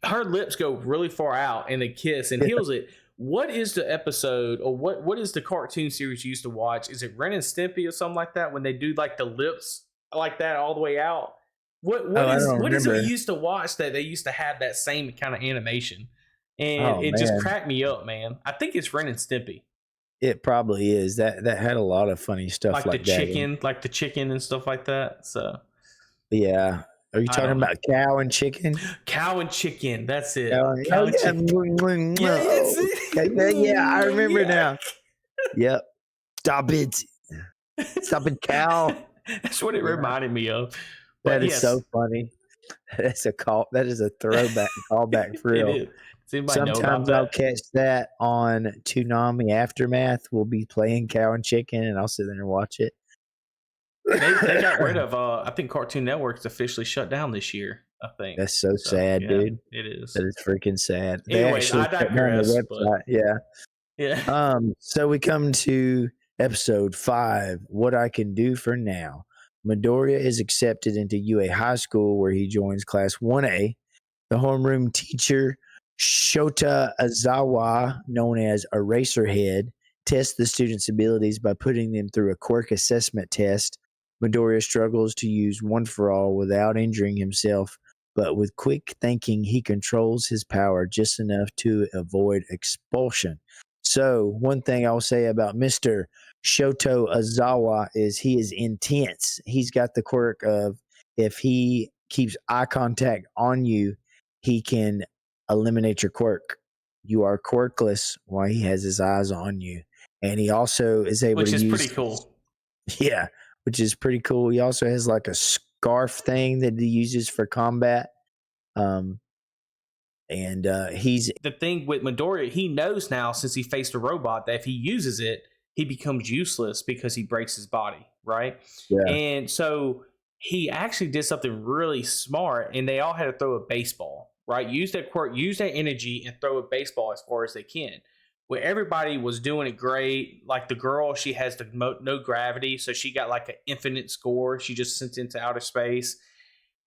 her lips go really far out and they kiss and heals it. What is the episode or what is the cartoon series you used to watch? Is it Ren and Stimpy or something like that when they do like the lips like that all the way out? What is it we used to watch that they used to have that same kind of animation? And it just cracked me up, man. I think it's Ren and Stimpy. It probably is. That had a lot of funny stuff like the chicken, like the chicken and stuff like that. So yeah. Are you talking about Cow and Chicken? Cow and Chicken. That's it. Cow and Chicken. Yeah, I remember now. Yep. Stop it. Stop it, Cow. That's what it reminded me of. That is so funny. That is a throwback callback for real. Sometimes I'll catch that on Toonami Aftermath. We'll be playing Cow and Chicken, and I'll sit there and watch it. They got rid of I think Cartoon Network's officially shut down this year. I think that's so sad, dude. It is. That is freaking sad. Anyways, I digress. Yeah. So we come to episode 5. What I Can Do for Now. Midoriya is accepted into UA High School, where he joins Class 1A. The homeroom teacher Shota Azawa, known as Eraserhead, tests the students' abilities by putting them through a quirk assessment test. Midoriya struggles to use One for All without injuring himself, but with quick thinking, he controls his power just enough to avoid expulsion. So, one thing I'll say about Mr. Shoto Azawa is he is intense. He's got the quirk of if he keeps eye contact on you, he can eliminate your quirk. You are quirkless while he has his eyes on you. And he also is able to use... Which is pretty cool. Yeah, which is pretty cool. He also has like a scarf thing that he uses for combat. He's... The thing with Midoriya, he knows now since he faced a robot that if he uses it, he becomes useless because he breaks his body, right? Yeah. And so he actually did something really smart, and they all had to throw a baseball, right? Use that quirk, use that energy, and throw a baseball as far as they can. where everybody was doing it great. Like the girl, she has the no gravity, so she got like an infinite score. She just sent into outer space.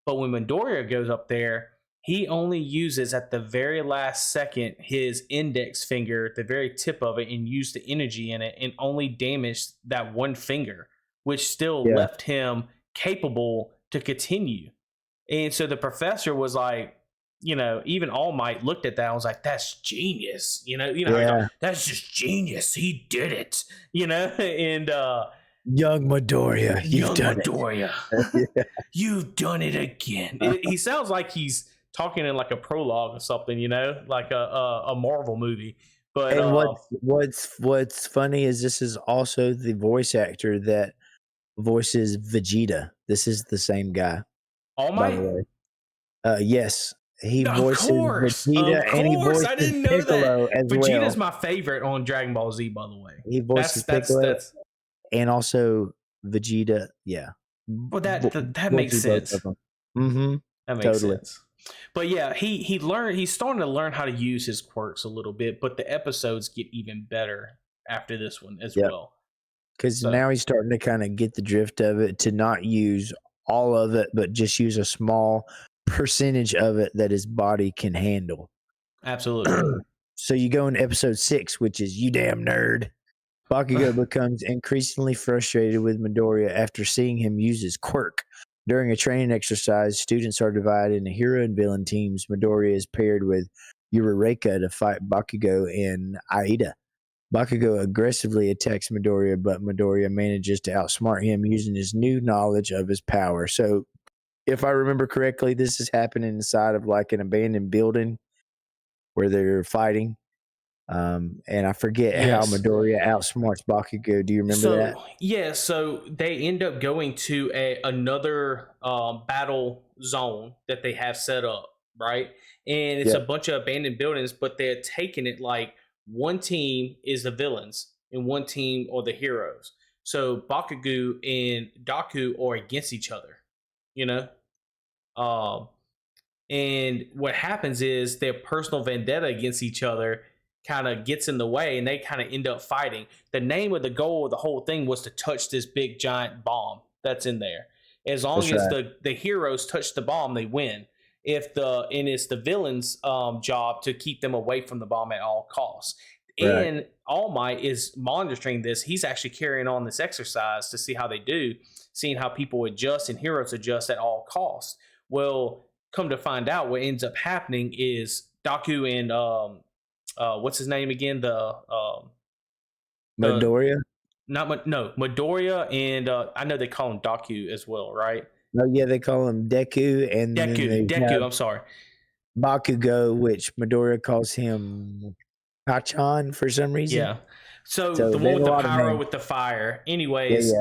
But when Midoriya goes up there, he only uses at the very last second his index finger, the very tip of it, and used the energy in it, and only damaged that one finger, which still left him capable to continue. And so the professor was like, even All Might looked at that and was like, that's genius. That's just genius. He did it. And young Midoriya, you've done it. You've done it again. He sounds like he's talking in like a prologue or something, like a Marvel movie. But and what's funny is this is also the voice actor that voices Vegeta. This is the same guy. All Might? Yes. He voices Vegeta, and he voices I didn't know Piccolo that. as Vegeta's well. my favorite on Dragon Ball Z, by the way. He voices Piccolo and also Vegeta. Yeah. Well, that makes sense. Mm-hmm. That makes sense. But yeah, he's starting to learn how to use his quirks a little bit, but the episodes get even better after this one as well. Because now he's starting to kind of get the drift of it, to not use all of it, but just use a small percentage of it that his body can handle. Absolutely. So you go in episode 6, which is You Damn Nerd. Bakugo becomes increasingly frustrated with Midoriya after seeing him use his quirk. During a training exercise, students are divided into hero and villain teams. Midoriya is paired with Urareka to fight Bakugo and Aida. Bakugo aggressively attacks Midoriya, but Midoriya manages to outsmart him using his new knowledge of his power. So, if I remember correctly, this is happening inside of like an abandoned building where they're fighting. And I forget how Midoriya outsmarts Bakugo. Do you remember that? Yeah, so they end up going to another battle zone that they have set up, right? And it's a bunch of abandoned buildings, but they're taking it like one team is the villains and one team are the heroes. So Bakugo and Daku are against each other, and what happens is their personal vendetta against each other kind of gets in the way, and they kind of end up fighting. The name of the goal of the whole thing was to touch this big giant bomb that's in there. As long as the heroes touch the bomb, they win. And it's the villain's job to keep them away from the bomb at all costs. Right. And All Might is monitoring this. He's actually carrying on this exercise to see how they do, seeing how people adjust and heroes adjust at all costs. Well, come to find out, what ends up happening is Daku and what's his name again? Midoriya? Midoriya, and I know they call him Daku as well, right? Oh yeah, they call him Deku, and Deku. I'm sorry, Bakugo, which Midoriya calls him Kachan for some reason. Yeah. So the one with the power with the fire. Anyways,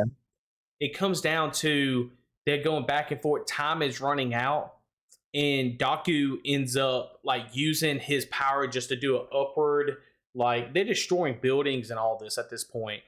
it comes down to they're going back and forth. Time is running out, and Daku ends up like using his power just to do an upward. Like they're destroying buildings and all this at this point.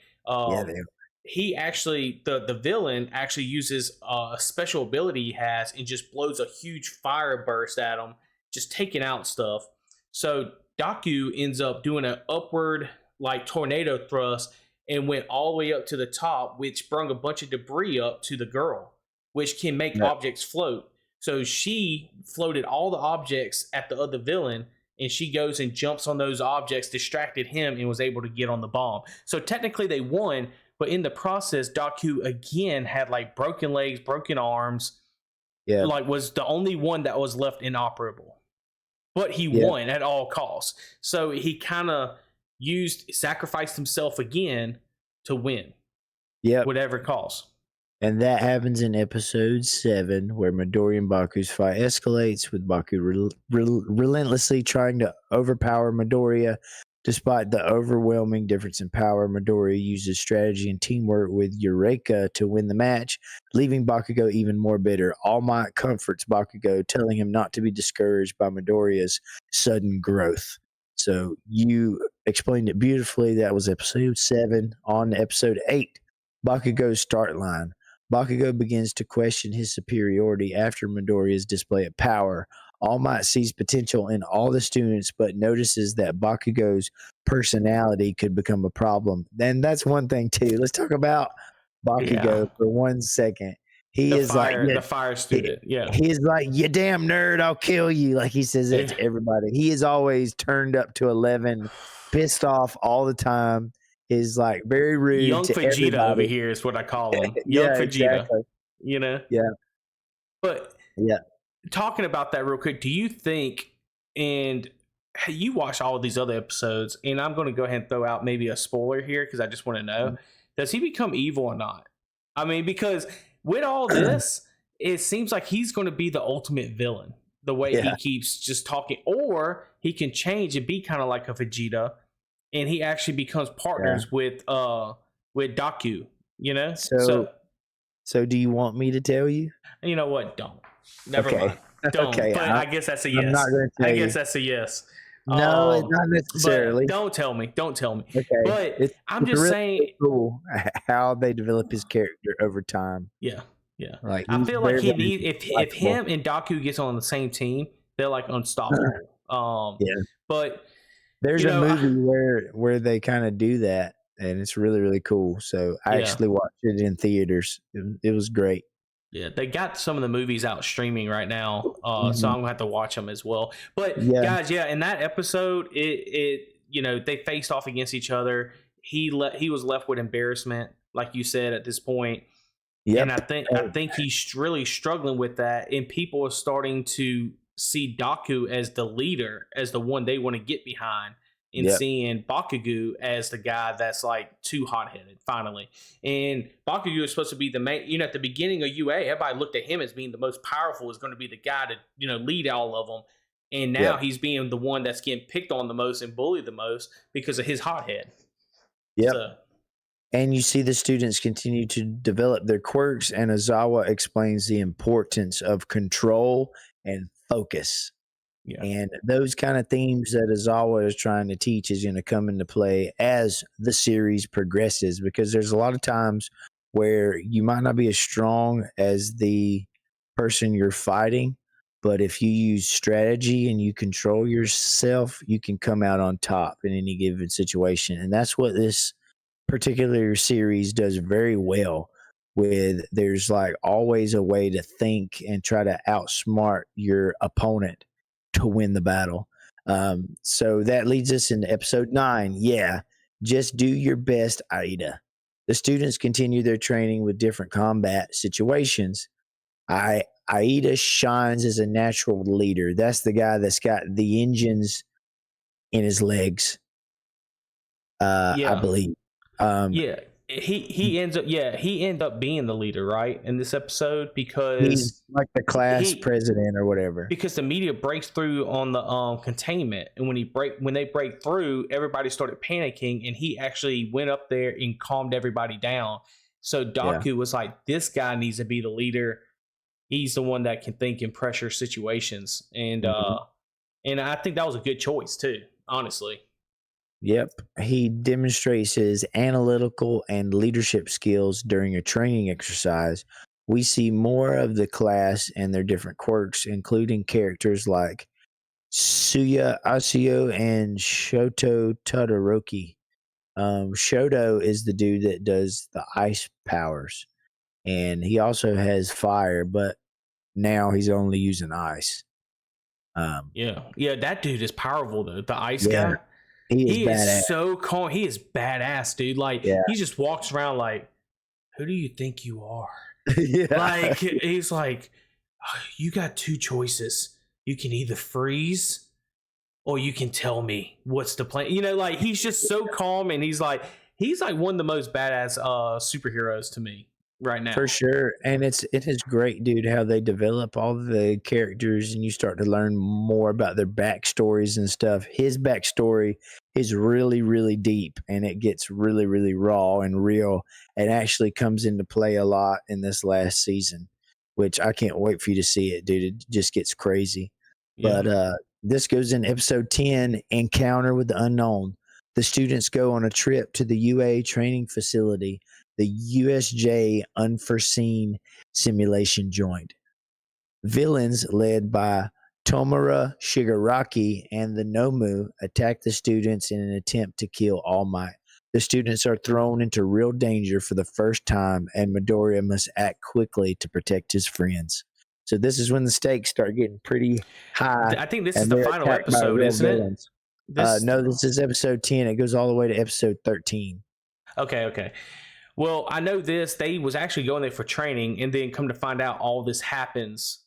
He actually, the villain actually uses a special ability he has and just blows a huge fire burst at him, just taking out stuff. So Daku ends up doing an upward like tornado thrust and went all the way up to the top, which brought a bunch of debris up to the girl, which can make objects float. So she floated all the objects at the other villain, and she goes and jumps on those objects, distracted him, and was able to get on the bomb. So technically they won, but in the process, Daku again had like broken legs, broken arms. Yeah, like was the only one that was left inoperable. But he won at all costs. So he kind of sacrificed himself again to win. Yeah, whatever it costs. And that happens in episode 7, where Midoriya and Baku's fight escalates, with Baku relentlessly trying to overpower Midoriya. Despite the overwhelming difference in power, Midoriya uses strategy and teamwork with Eureka to win the match, leaving Bakugo even more bitter. All Might comforts Bakugo, telling him not to be discouraged by Midoriya's sudden growth. So you explained it beautifully. That was episode 7. On episode 8, Bakugo's start line. Bakugo begins to question his superiority after Midoriya's display of power. All Might sees potential in all the students, but notices that Bakugo's personality could become a problem. Then that's one thing too. Let's talk about Bakugo for 1 second. He is the fire student. He is like, you damn nerd, I'll kill you. Like he says it to everybody. He is always turned up to 11, pissed off all the time. Is like very rude. Young to Vegeta everybody. over here is what I call him. Young Vegeta. Exactly. You know? Yeah. But talking about that real quick, do you think, and you watch all of these other episodes, and I'm going to go ahead and throw out maybe a spoiler here because I just want to know, does he become evil or not? I mean, because with all this, it seems like he's going to be the ultimate villain, the way he keeps just talking, or he can change and be kind of like a Vegeta, and he actually becomes partners with Daku, you know? So do you want me to tell you? You know what? Don't. Never mind. Don't. Okay, but I guess that's a yes. I'm not going to tell you. I guess that's a yes. No, not necessarily. Don't tell me. Don't tell me. Okay. But I'm just really saying cool how they develop his character over time. Yeah. Yeah. Like I feel like he needs if him and Daku gets on the same team, they're like unstoppable. But there's a movie where they kind of do that, and it's really, really cool. So I actually watched it in theaters. It was great. Yeah, they got some of the movies out streaming right now, so I'm gonna have to watch them as well. But guys, in that episode, it they faced off against each other. He was left with embarrassment, like you said at this point. Yep. And I think he's really struggling with that, and people are starting to see Daku as the leader, as the one they want to get behind, and seeing Bakugo as the guy that's like too hot-headed finally. And Bakugo is supposed to be the main, at the beginning of UA, everybody looked at him as being the most powerful, is going to be the guy to, lead all of them. And now he's being the one that's getting picked on the most and bullied the most because of his hothead. Yep. And you see the students continue to develop their quirks, and Ozawa explains the importance of control and focus. Yeah. And those kind of themes that Ozawa is trying to teach is going to come into play as the series progresses, because there's a lot of times where you might not be as strong as the person you're fighting, but if you use strategy and you control yourself, you can come out on top in any given situation. And that's what this particular series does very well with. There's like always a way to think and try to outsmart your opponent to win the battle. So that leads us into episode 9. Yeah, just do your best, Aida. The students continue their training with different combat situations. Aida shines as a natural leader. That's the guy that's got the engines in his legs. I believe. He ends up being the leader, right, in this episode, because he's like the class president or whatever. Because the media breaks through on the containment, and when they break through, everybody started panicking, and he actually went up there and calmed everybody down. So Daku was like, "This guy needs to be the leader. He's the one that can think in pressure situations," and I think that was a good choice too, honestly. Yep. He demonstrates his analytical and leadership skills during a training exercise. We see more of the class and their different quirks, including characters like Suya Asio and Shoto Todoroki. Shoto is the dude that does the ice powers, and he also has fire, but now he's only using ice. That dude is powerful though. The ice guy. He is so calm. He is badass, dude. Like he just walks around like, who do you think you are? Like he's like, you got two choices. You can either freeze or you can tell me what's the plan. Like he's just so calm, and he's like one of the most badass superheroes to me right now. For sure. And it is great, dude, how they develop all the characters, and you start to learn more about their backstories and stuff. His backstory is really, really deep, and it gets really, really raw and real, and actually comes into play a lot in this last season, which I can't wait for you to see it, dude. It just gets crazy. Yeah. But this goes in episode 10, Encounter with the Unknown. The students go on a trip to the UA training facility, the USJ Unforeseen Simulation Joint. Villains led by Tomura Shigaraki and the Nomu attack the students in an attempt to kill All Might. The students are thrown into real danger for the first time, and Midoriya must act quickly to protect his friends. So this is when the stakes start getting pretty high. I think this is the final episode, isn't it? No, this is episode 10. It goes all the way to episode 13. Okay. Well, I know this. They was actually going there for training, and then come to find out all this happens.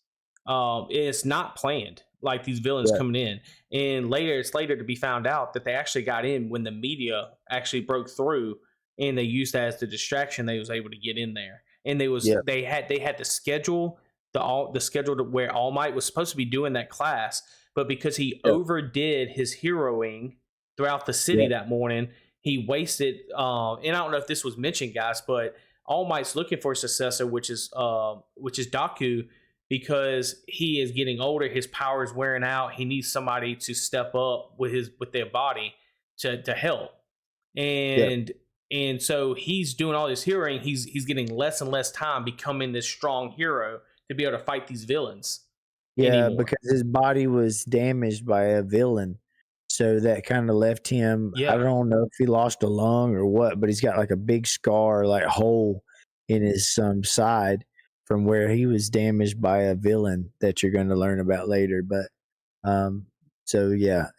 It's not planned. Like these villains coming in, and it's later to be found out that they actually got in when the media actually broke through, and they used that as the distraction. They was able to get in there, and they had the schedule the schedule to where All Might was supposed to be doing that class, but because he overdid his heroing throughout the city that morning, he wasted. And I don't know if this was mentioned, guys, but All Might's looking for a successor, which is Daku. Because he is getting older, his power is wearing out. He needs somebody to step up with their body to help, and so he's doing all this heroing. He's getting less and less time becoming this strong hero to be able to fight these villains. Yeah, because his body was damaged by a villain, so that kind of left him. I don't know if he lost a lung or what, but he's got like a big scar, like hole in his side, from where he was damaged by a villain that you're going to learn about later. But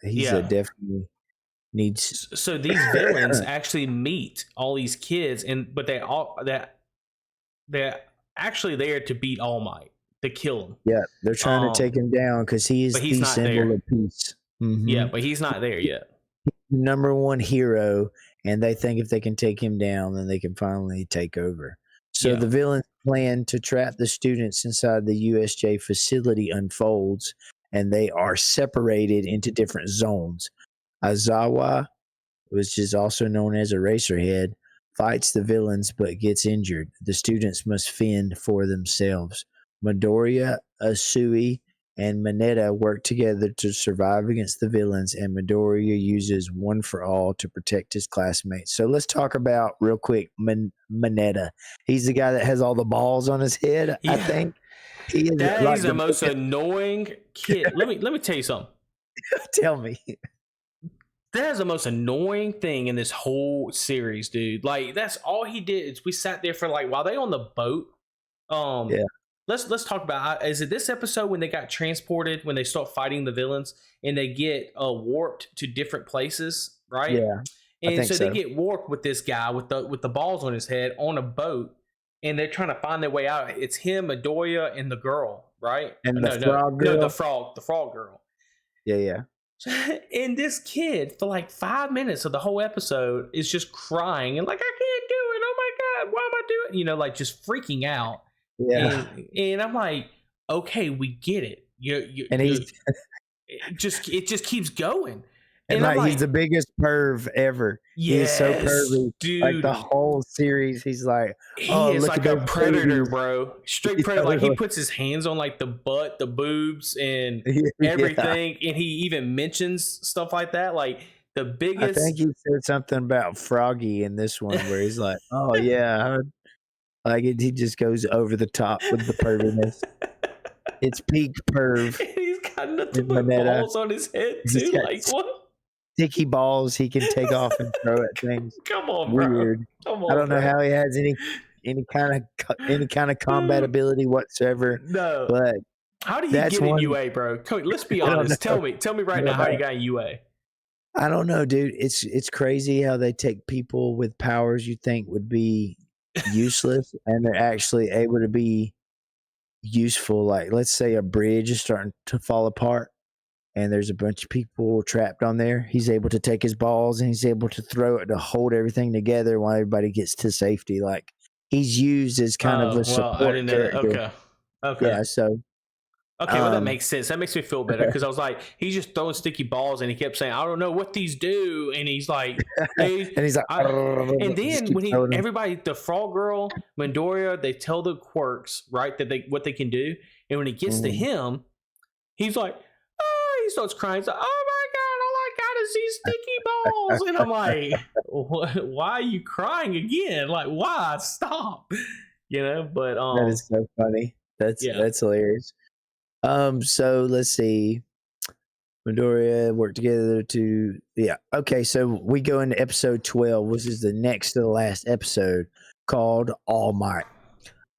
he's definitely needs. So these villains actually meet all these kids, but they're actually there to beat All Might, to kill him. Yeah, they're trying to take him down because he is the symbol of peace. Mm-hmm. Yeah, but he's not there yet. He's the number one hero, and they think if they can take him down, then they can finally take over. So the villain's plan to trap the students inside the USJ facility unfolds, and they are separated into different zones. Aizawa, which is also known as Eraserhead, fights the villains but gets injured. The students must fend for themselves. Midoriya, Asui, and Mineta work together to survive against the villains, and Midoriya uses One for All to protect his classmates. So let's talk about real quick Mineta. He's the guy that has all the balls on his head, I think. He's the most annoying kid. Let me tell you something. Tell me. That is the most annoying thing in this whole series, dude. Like, that's all he did is we sat there for while they on the boat. Let's talk about, is it this episode when they got transported, when they start fighting the villains and they get warped to different places, right? Yeah. And so they get warped with this guy with the balls on his head on a boat, and they're trying to find their way out. It's him, Midoriya, and the girl, right? And frog girl. No, the frog girl. Yeah. And this kid for 5 minutes of the whole episode is just crying and I can't do it. Oh my God, why am I doing it? Just freaking out. Yeah. And I'm like, okay, we get it. It just keeps going. And he's the biggest perv ever. He's so pervy. Dude. The whole series, he's like, he is like a predator, bro. Straight predator. He puts his hands on the butt, the boobs, and everything. And he even mentions stuff like that. The biggest. I think he said something about Froggy in this one where he's like, oh yeah. He just goes over the top with the perviness. It's peak perv. He's got nothing but balls on his head too. What? Sticky balls he can take off and throw at things. Come on, bro. Weird. Come on, I don't know how he has any kind of combat ability whatsoever. No. But how do you get in UA, bro? Let's be honest. Tell me right now how you got in UA. I don't know, dude. It's crazy how they take people with powers you think would be useless and they're actually able to be useful. Let's say a bridge is starting to fall apart and there's a bunch of people trapped on there. He's able to take his balls and he's able to throw it to hold everything together while everybody gets to safety. He's used as kind of a support character. Okay. Yeah, so okay, well that makes sense. That makes me feel better because I was like, he's just throwing sticky balls and he kept saying, I don't know what these do, and he's like, hey, and he's like, and then when everybody, the frog girl, Midoriya, they tell the quirks, right, that what they can do, and when it gets to him, he's like, he starts crying. He's like, oh my God, all I got is these sticky balls, and I'm like, why are you crying again? Why? Stop, But that is so funny. That's hilarious. So let's see. Midoriya work together to okay, so we go into episode 12, which is the next to the last episode, called All Might.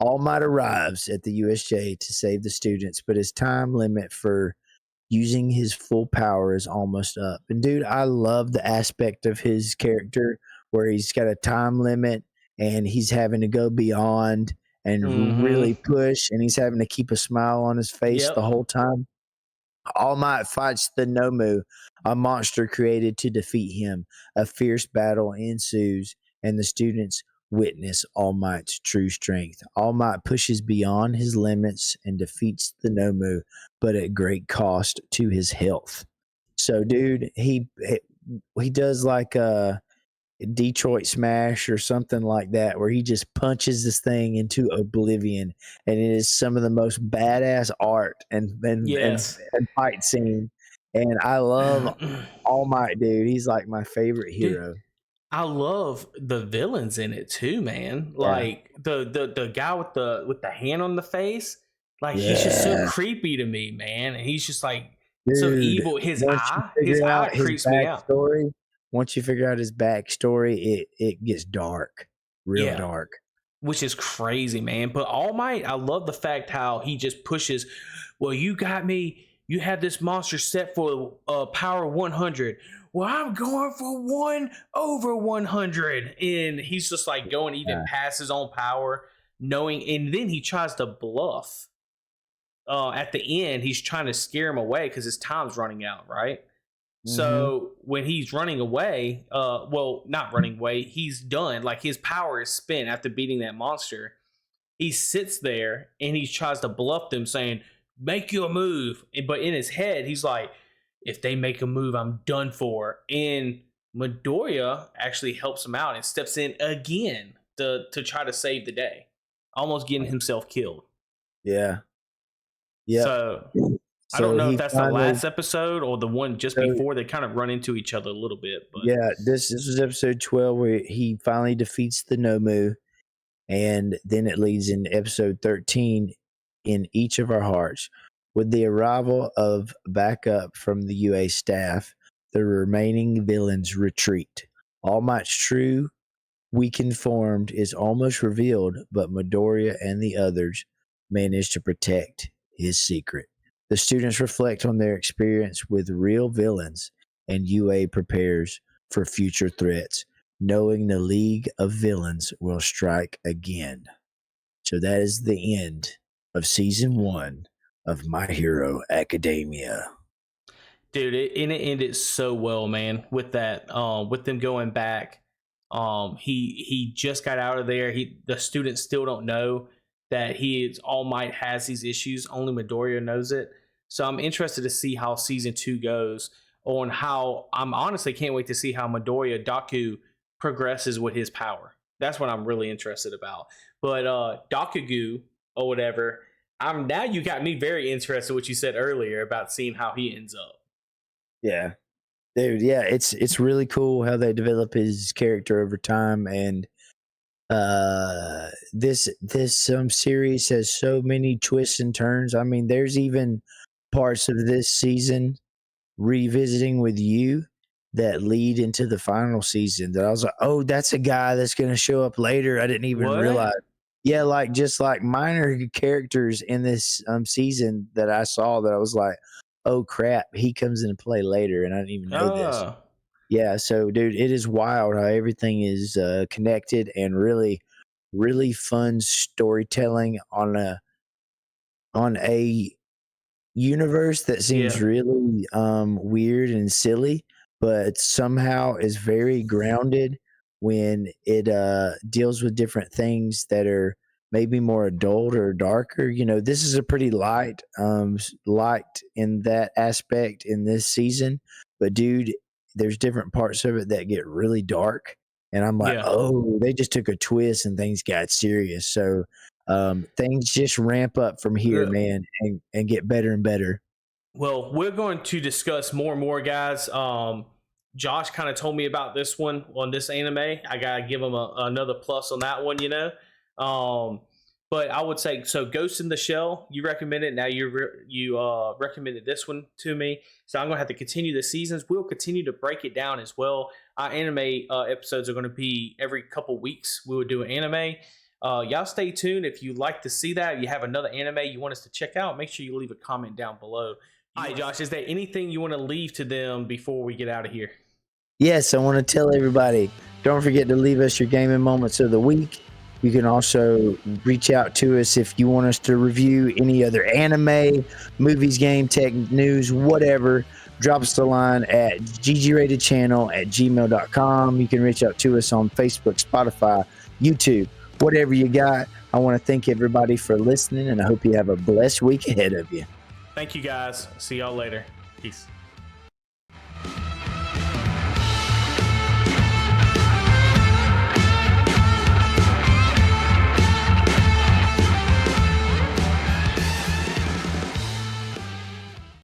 All Might arrives at the USJ to save the students, but his time limit for using his full power is almost up. And dude, I love the aspect of his character where he's got a time limit and he's having to go beyond and really push, and he's having to keep a smile on his face the whole time. All Might fights the Nomu, a monster created to defeat him. A fierce battle ensues, and the students witness All Might's true strength. All Might pushes beyond his limits and defeats the Nomu, but at great cost to his health. So, dude, he does like a Detroit Smash or something like that, where he just punches this thing into oblivion, and it is some of the most badass art and fight scene. And I love All Might, dude. He's like my favorite hero. Dude, I love the villains in it too, man. Like the guy with the hand on the face, like he's just so creepy to me, man. And he's just like so evil. His eye creeps me out. Once you figure out his backstory, it gets dark, real dark. Which is crazy, man. But All Might, I love the fact how he just pushes, well, you got me, you have this monster set for power 100. Well, I'm going for 1 over 100. And he's just like going even past his own power, knowing, and then he tries to bluff. At the end, he's trying to scare him away because his time's running out, right? So when he's running away, well, not running away, he's done. Like his power is spent after beating that monster. He sits there and he tries to bluff them, saying, make you a move. But in his head, he's like, if they make a move, I'm done for. And Midoriya actually helps him out and steps in again to try to save the day, almost getting himself killed. Yeah. Yeah. So I don't know if that's the last episode or the one just before. They kind of run into each other a little bit. But yeah, this was episode 12 where he finally defeats the Nomu, and then it leads in episode 13, In Each of Our Hearts. With the arrival of backup from the UA staff, the remaining villains retreat. All Might's true weakened form is almost revealed, but Midoriya and the others manage to protect his secret. The students reflect on their experience with real villains, and UA prepares for future threats, knowing the League of Villains will strike again. So that is the end of season 1 of My Hero Academia. Dude, it ended so well, man, with that, with them going back. He just got out of there. The students still don't know that All Might has these issues. Only Midoriya knows it. So I'm interested to see how season 2 goes, on how I'm honestly can't wait to see how Midoriya Daku progresses with his power. That's what I'm really interested about. But Dakugu or whatever, now you got me very interested what you said earlier about seeing how he ends up. Yeah. Dude, yeah, it's really cool how they develop his character over time, and this series has so many twists and turns. I mean, there's even parts of this season revisiting with you that lead into the final season that I was like, oh, that's a guy that's going to show up later. I didn't even realize. Yeah, like just like minor characters in this season that I saw that I was like, oh crap, he comes into play later, and I didn't even know this. Yeah, so dude, it is wild how everything is connected, and really, really fun storytelling on a universe that seems really weird and silly, but somehow is very grounded when it deals with different things that are maybe more adult or darker. You know, this is a pretty light in that aspect in this season, but dude, there's different parts of it that get really dark, and I'm like, oh, they just took a twist and things got serious. So things just ramp up from here, man, and get better and better. Well, we're going to discuss more and more, guys. Josh kind of told me about this one on this anime. I gotta give him another plus on that one, you know. But I would say, so Ghost in the Shell, you recommended. Now you recommended this one to me, so I'm gonna have to continue the seasons. We'll continue to break it down as well. Our anime episodes are going to be every couple weeks. We will do an anime. Y'all stay tuned. If you'd like to see that, you have another anime you want us to check out, make sure you leave a comment down below. All right, Josh, is there anything you want to leave to them before we get out of here? Yes, I want to tell everybody, don't forget to leave us your gaming moments of the week. You can also reach out to us if you want us to review any other anime, movies, game, tech, news, whatever. Drop us a line at GGratedChannel@gmail.com. You can reach out to us on Facebook, Spotify, YouTube, whatever you got. I want to thank everybody for listening, and I hope you have a blessed week ahead of you. Thank you, guys. See y'all later. Peace.